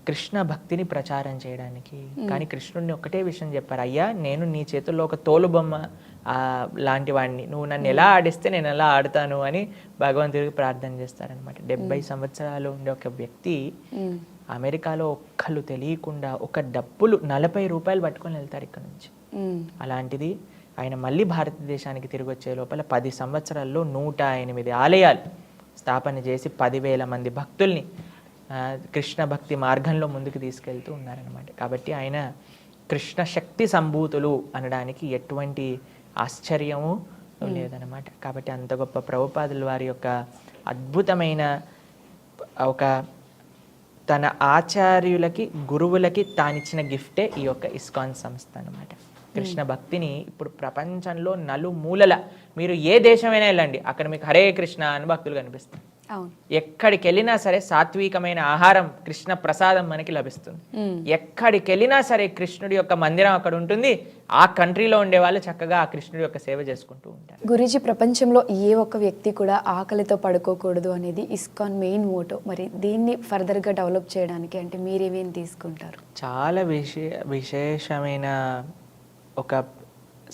కృష్ణ భక్తిని ప్రచారం చేయడానికి. కానీ కృష్ణుడిని ఒకటే విషయం చెప్పారు, అయ్యా నేను నీ చేతుల్లో ఒక తోలుబొమ్మ లాంటి వాడిని, నువ్వు నన్ను ఎలా ఆడిస్తే నేను ఎలా ఆడతాను అని భగవంతుడికి ప్రార్థన చేస్తారనమాట. 70 సంవత్సరాలు ఉండే ఒక వ్యక్తి అమెరికాలో ఒక్కళ్ళు తెలియకుండా ఒక డబ్బులు 40 రూపాయలు పట్టుకొని వెళ్తారు ఇక్కడ నుంచి. అలాంటిది ఆయన మళ్ళీ భారతదేశానికి తిరిగి వచ్చే లోపల 10 సంవత్సరాల్లో 108 ఆలయాలు స్థాపన చేసి 10,000 మంది భక్తుల్ని కృష్ణ భక్తి మార్గంలో ముందుకు తీసుకెళ్తూ ఉన్నారనమాట. కాబట్టి ఆయన కృష్ణ శక్తి సంభూతులు అనడానికి ఎటువంటి ఆశ్చర్యము లేదనమాట. కాబట్టి అంత గొప్ప ప్రభుపాదుల వారి యొక్క అద్భుతమైన ఒక తన ఆచార్యులకి, గురువులకి తానిచ్చిన గిఫ్టే ఈ యొక్క ఇస్కాన్ సంస్థ అనమాట. కృష్ణ భక్తిని ఇప్పుడు ప్రపంచంలో నలుమూలల మీరు ఏ దేశమైనా వెళ్ళండి, అక్కడ మీకు హరే కృష్ణ అని భక్తులు కనిపిస్తారు. అవును. ఎక్కడికి వెళ్ళినా సరే సాత్వికమైన ఆహారం, కృష్ణ ప్రసాదం మనకి లభిస్తుంది. ఎక్కడికి వెళ్ళినా సరే కృష్ణుడి యొక్క మందిరం అక్కడ ఉంటుంది. ఆ కంట్రీలో ఉండే వాళ్ళు చక్కగా ఆ కృష్ణుడి యొక్క సేవ చేసుకుంటూ ఉంటారు. గురూజీ, ప్రపంచంలో ఏ ఒక్క వ్యక్తి కూడా ఆకలితో పడుకోకూడదు అనేది ఇస్కాన్ మెయిన్ మోటో. మరి దీన్ని ఫర్దర్గా డెవలప్ చేయడానికి అంటే మీరేమేమి తీసుకుంటారు? చాలా విశేషమైన ఒక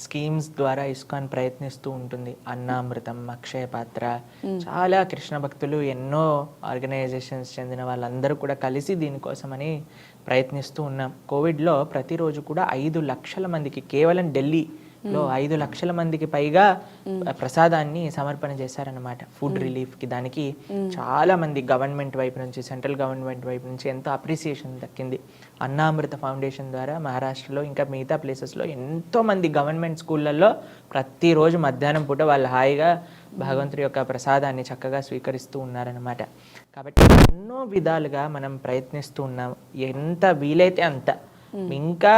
స్కీమ్స్ ద్వారా ఇస్కాన్ ప్రయత్నిస్తూ ఉంటుంది. అన్నామృతం, అక్షయ పాత్ర, చాలా కృష్ణ భక్తులు, ఎన్నో ఆర్గనైజేషన్స్ చెందిన వాళ్ళందరూ కూడా కలిసి దీనికోసమని ప్రయత్నిస్తూ ఉన్నాం. కోవిడ్లో ప్రతిరోజు కూడా 5 లక్షల మందికి, కేవలం ఢిల్లీలో 5 లక్షల మందికి పైగా ప్రసాదాన్ని సమర్పణ చేశారన్నమాట ఫుడ్ రిలీఫ్కి. దానికి చాలా మంది గవర్నమెంట్ వైపు నుంచి, సెంట్రల్ గవర్నమెంట్ వైపు నుంచి ఎంతో అప్రిసియేషన్ దక్కింది. అన్నామృత ఫౌండేషన్ ద్వారా మహారాష్ట్రలో ఇంకా మిగతా ప్లేసెస్లో ఎంతోమంది గవర్నమెంట్ స్కూళ్ళల్లో ప్రతిరోజు మధ్యాహ్నం పూట వాళ్ళు హాయిగా భగవంతుడి యొక్క ప్రసాదాన్ని చక్కగా స్వీకరిస్తూ ఉన్నారనమాట. కాబట్టి ఎన్నో విధాలుగా మనం ప్రయత్నిస్తూ ఉన్నాం. ఎంత వీలైతే అంత. ఇంకా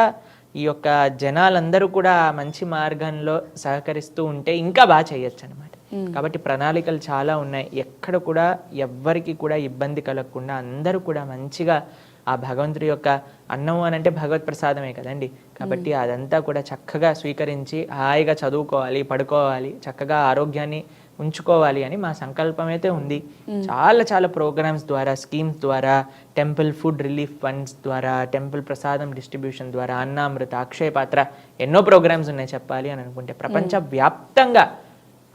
ఈ యొక్క జనాలందరూ కూడా మంచి మార్గంలో సహకరిస్తూ ఉంటే ఇంకా బాగా చేయొచ్చు అనమాట. కాబట్టి ప్రణాళికలు చాలా ఉన్నాయి. ఎక్కడ కూడా ఎవ్వరికి కూడా ఇబ్బంది కలగకుండా అందరూ కూడా మంచిగా ఆ భగవంతుడి యొక్క అన్నం అని అంటే భగవత్ ప్రసాదమే కదండి. కాబట్టి అదంతా కూడా చక్కగా స్వీకరించి హాయిగా చదువుకోవాలి, పడుకోవాలి, చక్కగా ఆరోగ్యాన్ని ఉంచుకోవాలి అని మా సంకల్పం అయితే ఉంది. చాలా చాలా ప్రోగ్రామ్స్ ద్వారా, స్కీమ్స్ ద్వారా, టెంపుల్ ఫుడ్ రిలీఫ్ ఫండ్స్ ద్వారా, టెంపుల్ ప్రసాదం డిస్ట్రిబ్యూషన్ ద్వారా, అన్నామృత, అక్షయ పాత్ర, ఎన్నో ప్రోగ్రామ్స్ ఉన్నాయి చెప్పాలి అని అనుకుంటే. ప్రపంచవ్యాప్తంగా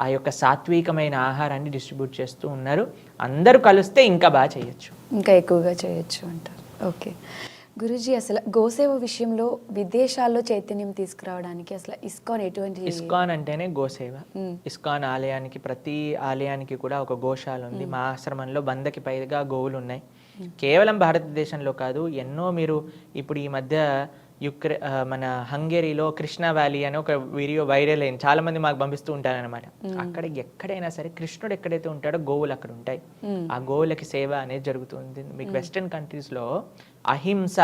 ఆ యొక్క సాత్వికమైన ఆహారాన్ని డిస్ట్రిబ్యూట్ చేస్తూ ఉన్నారు. అందరూ కలిస్తే ఇంకా బాగా చేయొచ్చు, ఇంకా ఎక్కువగా చేయొచ్చు అంటారు. ఓకే గురూజీ, అసలు గోసేవ విషయంలో విదేశాల్లో చైతన్యం తీసుకురావడానికి అసలు ఇస్కాన్ ఎటువంటి? ఇస్కాన్ అంటేనే గోసేవ. ఇస్కాన్ ఆలయానికి, ప్రతి ఆలయానికి కూడా ఒక గోశాల ఉంది. మా ఆశ్రమంలో 100కి పైగా గోవులు ఉన్నాయి. కేవలం భారతదేశంలో కాదు, ఎన్నో మీరు ఇప్పుడు ఈ మధ్య మన హంగేరీలో కృష్ణా వ్యాలీ అని ఒక వీడియో వైరల్ అయింది. చాలా మంది మాకు పంపిస్తూ ఉంటారనమాట. అక్కడ ఎక్కడైనా సరే కృష్ణుడు ఎక్కడైతే ఉంటాడో గోవులు అక్కడ ఉంటాయి. ఆ గోవులకి సేవ అనేది జరుగుతుంది. మీకు వెస్టర్న్ కంట్రీస్లో అహింస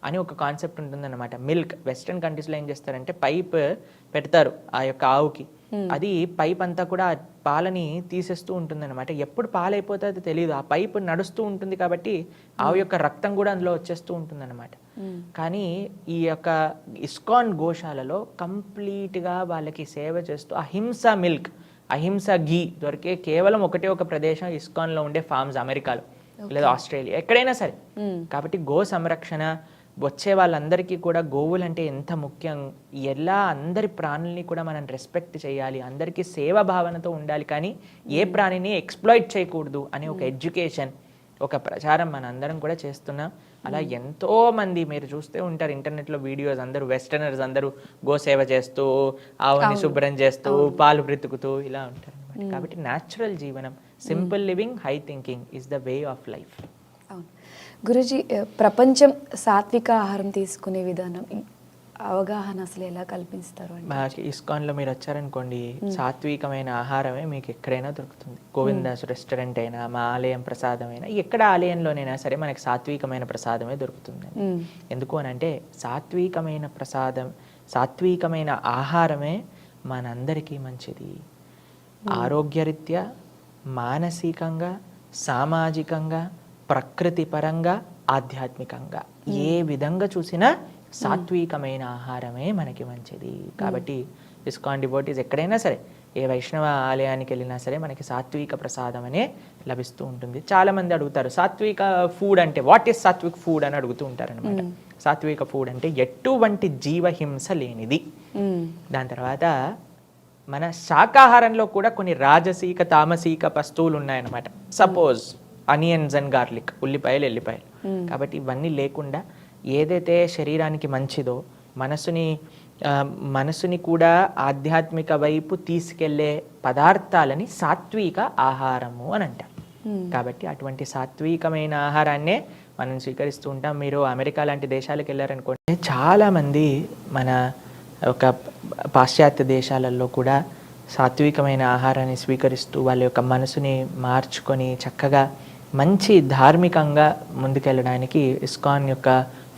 అని ఒక కాన్సెప్ట్ ఉంటుందన్నమాట. మిల్క్ వెస్టర్న్ కంట్రీస్లో ఏం చేస్తారంటే పైప్ పెడతారు ఆ యొక్క ఆవుకి. అది పైప్ అంతా కూడా పాలని తీసేస్తూ ఉంటుందన్నమాట. ఎప్పుడు పాలైపోతుందో తెలియదు. ఆ పైప్ నడుస్తూ ఉంటుంది కాబట్టి ఆవు యొక్క రక్తం కూడా అందులో వచ్చేస్తూ ఉంటుందన్నమాట. కానీ ఈ యొక్క ఇస్కాన్ గోశాలలో కంప్లీట్గా వాళ్ళకి సేవ చేస్తూ అహింస మిల్క్, అహింస ఘీ దొరికే కేవలం ఒక ప్రదేశం ఇస్కాన్లో ఉండే ఫార్మ్స్, అమెరికాలో లేదా ఆస్ట్రేలియా, ఎక్కడైనా సరే. కాబట్టి గో సంరక్షణ, వచ్చే వాళ్ళందరికీ కూడా గోవులంటే ఎంత ముఖ్యం, ఎలా అందరి ప్రాణుల్ని కూడా మనం రెస్పెక్ట్ చేయాలి, అందరికీ సేవ భావనతో ఉండాలి, కానీ ఏ ప్రాణిని ఎక్స్ప్లాయిట్ చేయకూడదు అనే ఒక ఎడ్యుకేషన్, ఒక ప్రచారం మన అందరం కూడా చేస్తున్నాం. అలా ఎంతో మంది మీరు చూస్తూ ఉంటారు ఇంటర్నెట్లో వీడియోస్, అందరూ వెస్టర్నర్స్ అందరూ గోసేవ చేస్తూ, ఆవుని శుభ్రం చేస్తూ, పాలు బ్రతుకుతూ ఇలా ఉంటారు. కాబట్టి న్యాచురల్ జీవనం, simple living, high thinking is the way of life. అవును గురూజీ, ప్రపంచం సాత్విక ఆహారం తీసుకునే విధానం అవగాహన అసలు ఎలా కల్పిస్తారు? మాకు ఇస్కాన్లో మీరు వచ్చారనుకోండి, సాత్వికమైన ఆహారమే మీకు ఎక్కడైనా దొరుకుతుంది. గోవిందాస్ రెస్టారెంట్ అయినా, మా ఆలయం ప్రసాదమైనా, ఎక్కడ ఆలయంలోనైనా సరే మనకి సాత్వికమైన ప్రసాదమే దొరుకుతుంది. ఎందుకు అని అంటే సాత్వికమైన ప్రసాదం, సాత్వికమైన ఆహారమే మనందరికీ మంచిది. ఆరోగ్యరీత్యా, మానసికంగా, సామాజికంగా, ప్రకృతి పరంగా, ఆధ్యాత్మికంగా ఏ విధంగా చూసినా సాత్వికమైన ఆహారమే మనకి మంచిది. కాబట్టి ఇస్కాన్ డివోటీస్ ఎక్కడైనా సరే, ఏ వైష్ణవ ఆలయానికి వెళ్ళినా సరే మనకి సాత్విక ప్రసాదం అనే లభిస్తూ ఉంటుంది. చాలా మంది అడుగుతారు సాత్విక ఫుడ్ అంటే వాట్ ఈస్ సాత్విక్ ఫుడ్ అని అడుగుతూ ఉంటారు అనమాట. సాత్విక ఫుడ్ అంటే ఎటువంటి జీవహింస లేనిది. దాని తర్వాత మన శాకాహారంలో కూడా కొన్ని రాజసీక, తామసీక వస్తువులు ఉన్నాయన్నమాట. సపోజ్ అనియన్స్ అండ్ గార్లిక్, ఉల్లిపాయలు, ఎల్లిపాయలు. కాబట్టి ఇవన్నీ లేకుండా ఏదైతే శరీరానికి మంచిదో, మనసుని కూడా ఆధ్యాత్మిక వైపు తీసుకెళ్లే పదార్థాలని సాత్విక ఆహారము అని అంటాం. కాబట్టి అటువంటి సాత్వికమైన ఆహారాన్నే మనం స్వీకరిస్తూ ఉంటాం. మీరు అమెరికా లాంటి దేశాలకు వెళ్ళారనుకోండి, చాలామంది మన ఒక పాశ్చాత్య దేశాలలో కూడా సాత్వికమైన ఆహారాన్ని స్వీకరిస్తూ వాళ్ళ యొక్క మనసుని మార్చుకొని చక్కగా మంచి ధార్మికంగా ముందుకెళ్ళడానికి ఇస్కాన్ యొక్క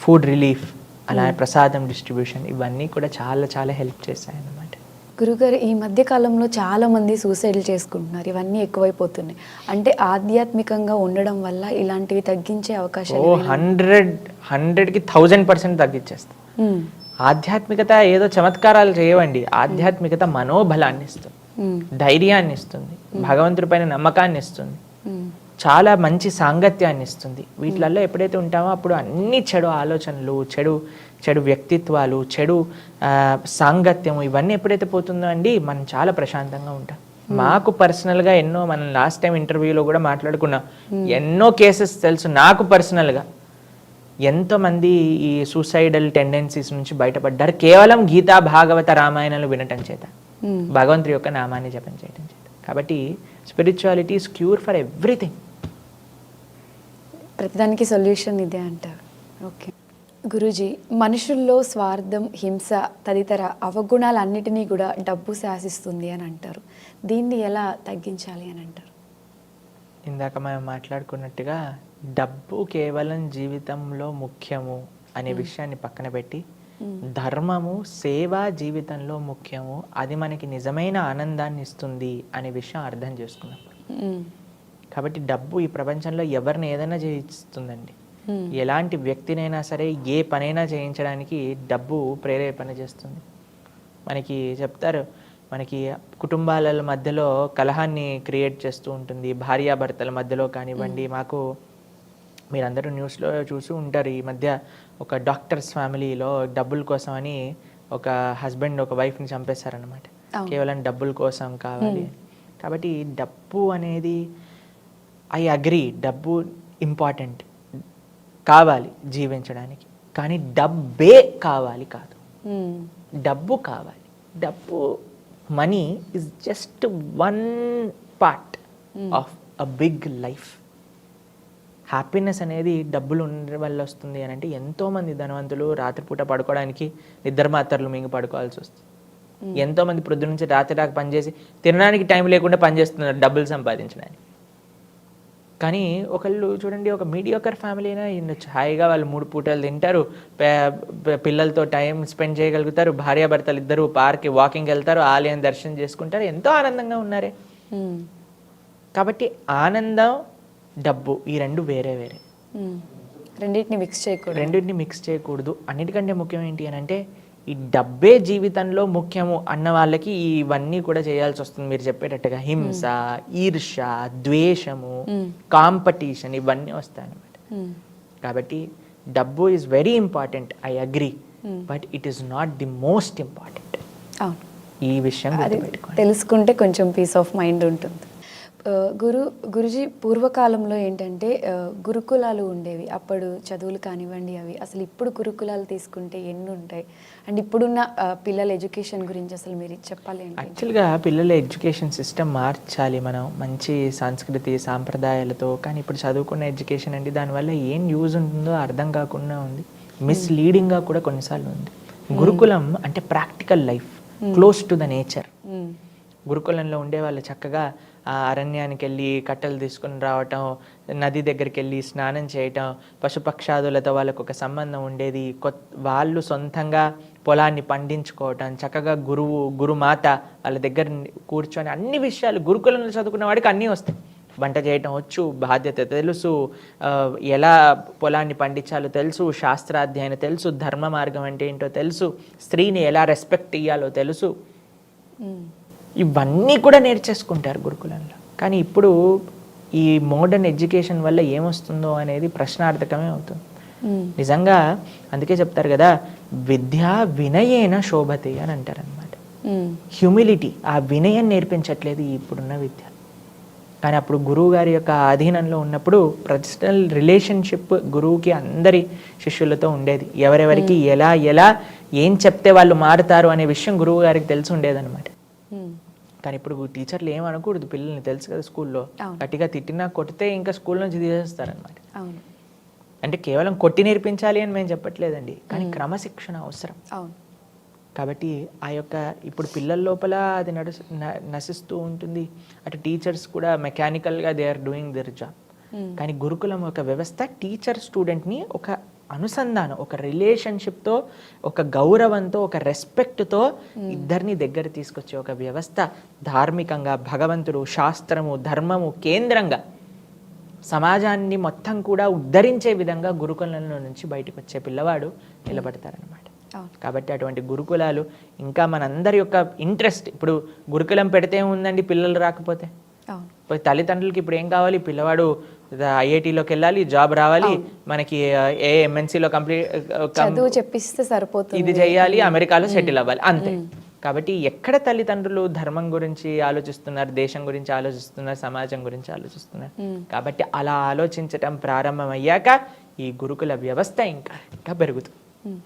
ఫుడ్ రిలీఫ్, అలా ప్రసాదం డిస్ట్రిబ్యూషన్, ఇవన్నీ కూడా చాలా చాలా హెల్ప్ చేశాయి అన్నమాట. గురుగారు ఈ మధ్య కాలంలో చాలా మంది సూసైడ్లు చేసుకుంటున్నారు, ఇవన్నీ ఎక్కువైపోతున్నాయి. అంటే ఆధ్యాత్మికంగా ఉండడం వల్ల ఇలాంటివి తగ్గించే అవకాశాలు ఓ ఏమైనా 100కి 1000% తగ్గించేస్తుంది. ఉమ్, ఆధ్యాత్మికత ఏదో చమత్కారాలు చేయవండి. ఆధ్యాత్మికత మనోబలాన్ని ఇస్తుంది, ఉమ్, ధైర్యాన్ని ఇస్తుంది, భగవంతుడి పైన నమ్మకాన్ని ఇస్తుంది, ఉమ్, చాలా మంచి సాంగత్యాన్ని ఇస్తుంది. వీటిలలో ఎప్పుడైతే ఉంటామో అప్పుడు అన్ని చెడు ఆలోచనలు, చెడు వ్యక్తిత్వాలు, చెడు సాంగత్యము ఇవన్నీ ఎప్పుడైతే పోతుందో అండి మనం చాలా ప్రశాంతంగా ఉంటాం. మాకు పర్సనల్గా ఎన్నో, మనం లాస్ట్ టైం ఇంటర్వ్యూలో కూడా మాట్లాడుకున్నాం, ఎన్నో కేసెస్ తెలుసు నాకు పర్సనల్గా. ఎంతోమంది ఈ సూసైడల్ టెండెన్సీస్ నుంచి బయటపడ్డారు కేవలం గీతా భాగవత రామాయణాలు వినటం చేత, ఉమ్. భగవంతుడి యొక్క నామాన్ని జపం చేయడం చేత. కాబట్టి spirituality is cure for everything. ప్రతిదానికి సొల్యూషన్ ఇదే అంటారు. ఓకే గురూజీ, మనుషుల్లో స్వార్థం, హింస తదితర అవగుణాలన్నిటినీ కూడా డబ్బు శాసిస్తుంది అని అంటారు. దీన్ని ఎలా తగ్గించాలి అని అంటారు? ఇందాక మనం మాట్లాడుకున్నట్టుగా డబ్బు కేవలం జీవితంలో ముఖ్యము అనే విషయాన్ని పక్కన పెట్టి, ధర్మము, సేవ జీవితంలో ముఖ్యము, అది మనకి నిజమైన ఆనందాన్ని ఇస్తుంది అనే విషయం అర్థం చేసుకున్నప్పుడు. ఉమ్, కాబట్టి డబ్బు ఈ ప్రపంచంలో ఎవరిని ఏదైనా చేయిస్తుందండి. ఎలాంటి వ్యక్తినైనా సరే ఏ పనైనా చేయించడానికి డబ్బు ప్రేరేపణ చేస్తుంది. మనకి చెప్తారు, మనకి కుటుంబాల మధ్యలో కలహాన్ని క్రియేట్ చేస్తూ ఉంటుంది, భార్యాభర్తల మధ్యలో కానివ్వండి. మాకు మీరందరూ న్యూస్లో చూసి ఉంటారు, ఈ మధ్య ఒక డాక్టర్స్ ఫ్యామిలీలో డబ్బుల కోసం అని ఒక హస్బెండ్ ఒక వైఫ్ని చంపేశారనమాట, కేవలం డబ్బుల కోసం కావాలి. కాబట్టి డబ్బు అనేది, ఐ అగ్రీ, డబ్బు ఇంపార్టెంట్, కావాలి జీవించడానికి, కానీ డబ్బే కావాలి కాదు. డబ్బు కావాలి, డబ్బు, money is just one part of a big life. Happiness అనేది డబ్బులు ఉండడం వల్ల వస్తుంది అని అంటే, ఎంతోమంది ధనవంతులు రాత్రిపూట పడుకోవడానికి నిద్ర మాత్రలు మింగి పడుకోవాల్సి వస్తుంది. ఎంతోమంది ప్రొద్దు నుంచి రాత్రి దాకా పనిచేసి తినడానికి టైం లేకుండా పనిచేస్తున్నారు డబ్బులు సంపాదించడానికి. కానీ ఒకళ్ళు చూడండి, ఒక మీడియోకర్ ఫ్యామిలీ అయినా ఉండొచ్చు, హాయిగా వాళ్ళు 3 పూటలు తింటారు, పిల్లలతో టైం స్పెండ్ చేయగలుగుతారు, భార్యాభర్తలు ఇద్దరు పార్క్కి వాకింగ్ వెళ్తారు, ఆలయం దర్శనం చేసుకుంటారు, ఎంతో ఆనందంగా ఉన్నారే. కాబట్టి ఆనందం, డబ్బు ఈ రెండు వేరే వేరే, రెండింటిని మిక్స్ చేయకూడదు. అన్నిటికంటే ముఖ్యం ఏంటి అని అంటే, ఈ డబ్బే జీవితంలో ముఖ్యము అన్న వాళ్ళకి ఇవన్నీ కూడా చేయాల్సి వస్తుంది. మీరు చెప్పేటట్టుగా హింస, ఈర్ష, ద్వేషము, కాంపిటీషన్ ఇవన్నీ వస్తాయి అన్నమాట. కాబట్టి డబ్బు is very important, I agree, but it is not the most important. ఈ విషయం తెలుసుకుంటే కొంచెం పీస్ ఆఫ్ మైండ్ ఉంటుంది. గురుజీ, పూర్వకాలంలో ఏంటంటే గురుకులాలు ఉండేవి, అప్పుడు చదువులు కానివ్వండి అవి. అసలు ఇప్పుడు గురుకులాలు తీసుకుంటే ఎన్ని ఉంటాయి? అండ్ ఇప్పుడున్న పిల్లల ఎడ్యుకేషన్ గురించి అసలు మీరు చెప్పాలి అంటే. యాక్చువల్గా పిల్లల ఎడ్యుకేషన్ సిస్టమ్ మార్చాలి మనం, మంచి సంస్కృతి సాంప్రదాయాలతో. కానీ ఇప్పుడు చదువుకున్న ఎడ్యుకేషన్ అండి, దానివల్ల ఏం యూజ్ ఉంటుందో అర్థం కాకుండా ఉంది, మిస్లీడింగ్గా కూడా కొన్నిసార్లు ఉంది. గురుకులం అంటే practical life, close to the nature. గురుకులంలో ఉండే వాళ్ళు చక్కగా ఆ అరణ్యానికి వెళ్ళి కట్టెలు తీసుకుని రావటం, నది దగ్గరికి వెళ్ళి స్నానం చేయటం, పశుపక్షాదులతో వాళ్ళకు ఒక సంబంధం ఉండేది, వాళ్ళు సొంతంగా పొలాన్ని పండించుకోవటం, చక్కగా గురుమాత వాళ్ళ దగ్గర కూర్చొని అన్ని విషయాలు, గురుకులంలో చదువుకున్న వాడికి అన్నీ వస్తాయి. వంట చేయటం వచ్చు, బాధ్యత తెలుసు, ఎలా పొలాన్ని పండించాలో తెలుసు, శాస్త్రాధ్యయనం తెలుసు, ధర్మ మార్గం అంటే ఏంటో తెలుసు, స్త్రీని ఎలా రెస్పెక్ట్ ఇవ్వాలో తెలుసు, ఇవన్నీ కూడా నేర్చేసుకుంటారు గురుకులంలో. కానీ ఇప్పుడు ఈ మోడర్న్ ఎడ్యుకేషన్ వల్ల ఏమొస్తుందో అనేది ప్రశ్నార్థకమే అవుతుంది నిజంగా. అందుకే చెప్తారు కదా, విద్యా వినయేన శోభతే అని అంటారు అనమాట. హ్యూమిలిటీ, ఆ వినయం నేర్పించట్లేదు ఇప్పుడున్న విద్య. కానీ అప్పుడు గురువు గారి యొక్క అధీనంలో ఉన్నప్పుడు పర్సనల్ రిలేషన్షిప్ గురువుకి అందరి శిష్యులతో ఉండేది. ఎవరెవరికి ఎలా ఏం చెప్తే వాళ్ళు మారుతారు అనే విషయం గురువు గారికి తెలిసి ఉండేదన్నమాట. కానీ ఇప్పుడు టీచర్లు ఏమనకూడదు పిల్లల్ని, తెలుసు కదా, స్కూల్లో గట్టిగా తిట్టినా కొట్టితే ఇంకా స్కూల్ నుంచి తీసేస్తారనమాట. అంటే కేవలం కొట్టి నేర్పించాలి అని మేము చెప్పట్లేదండి, కానీ క్రమశిక్షణ అవసరం. కాబట్టి ఆ యొక్క ఇప్పుడు పిల్లల లోపల అది నశిస్తూ ఉంటుంది. అటు టీచర్స్ కూడా మెకానికల్గా they are doing their job. కానీ గురుకులం ఒక వ్యవస్థ టీచర్ స్టూడెంట్ని ఒక అనుసంధానం, ఒక రిలేషన్షిప్తో, ఒక గౌరవంతో, ఒక రెస్పెక్ట్తో ఇద్దరిని దగ్గర తీసుకొచ్చే ఒక వ్యవస్థ ధార్మికంగా భగవంతుడు, శాస్త్రము, ధర్మము కేంద్రంగా సమాజాన్ని మొత్తం కూడా ఉద్ధరించే విధంగా గురుకులంలో నుంచి బయటకు వచ్చే పిల్లవాడు నిలబడతారనమాట. కాబట్టి అటువంటి గురుకులాలు ఇంకా మనందరి యొక్క ఇంట్రెస్ట్. ఇప్పుడు గురుకులం పెడితే ఉందండి పిల్లలు రాకపోతే, తల్లిదండ్రులకి ఇప్పుడు ఏం కావాలి, పిల్లవాడు ఐఐటీలోకి వెళ్ళాలి, జాబ్ రావాలి, మనకి ఏ ఎంఎన్సీలో చదువు చెప్పిస్తే సరిపోతుంది, ఇది చేయాలి, అమెరికాలో సెటిల్ అవ్వాలి, అంతే. కాబట్టి ఎక్కడ తల్లిదండ్రులు ధర్మం గురించి ఆలోచిస్తున్నారు, దేశం గురించి ఆలోచిస్తున్నారు, సమాజం గురించి ఆలోచిస్తున్నారు. కాబట్టి అలా ఆలోచించటం ప్రారంభమయ్యాక ఈ గురుకుల వ్యవస్థ ఇంకా పెరుగుతుంది.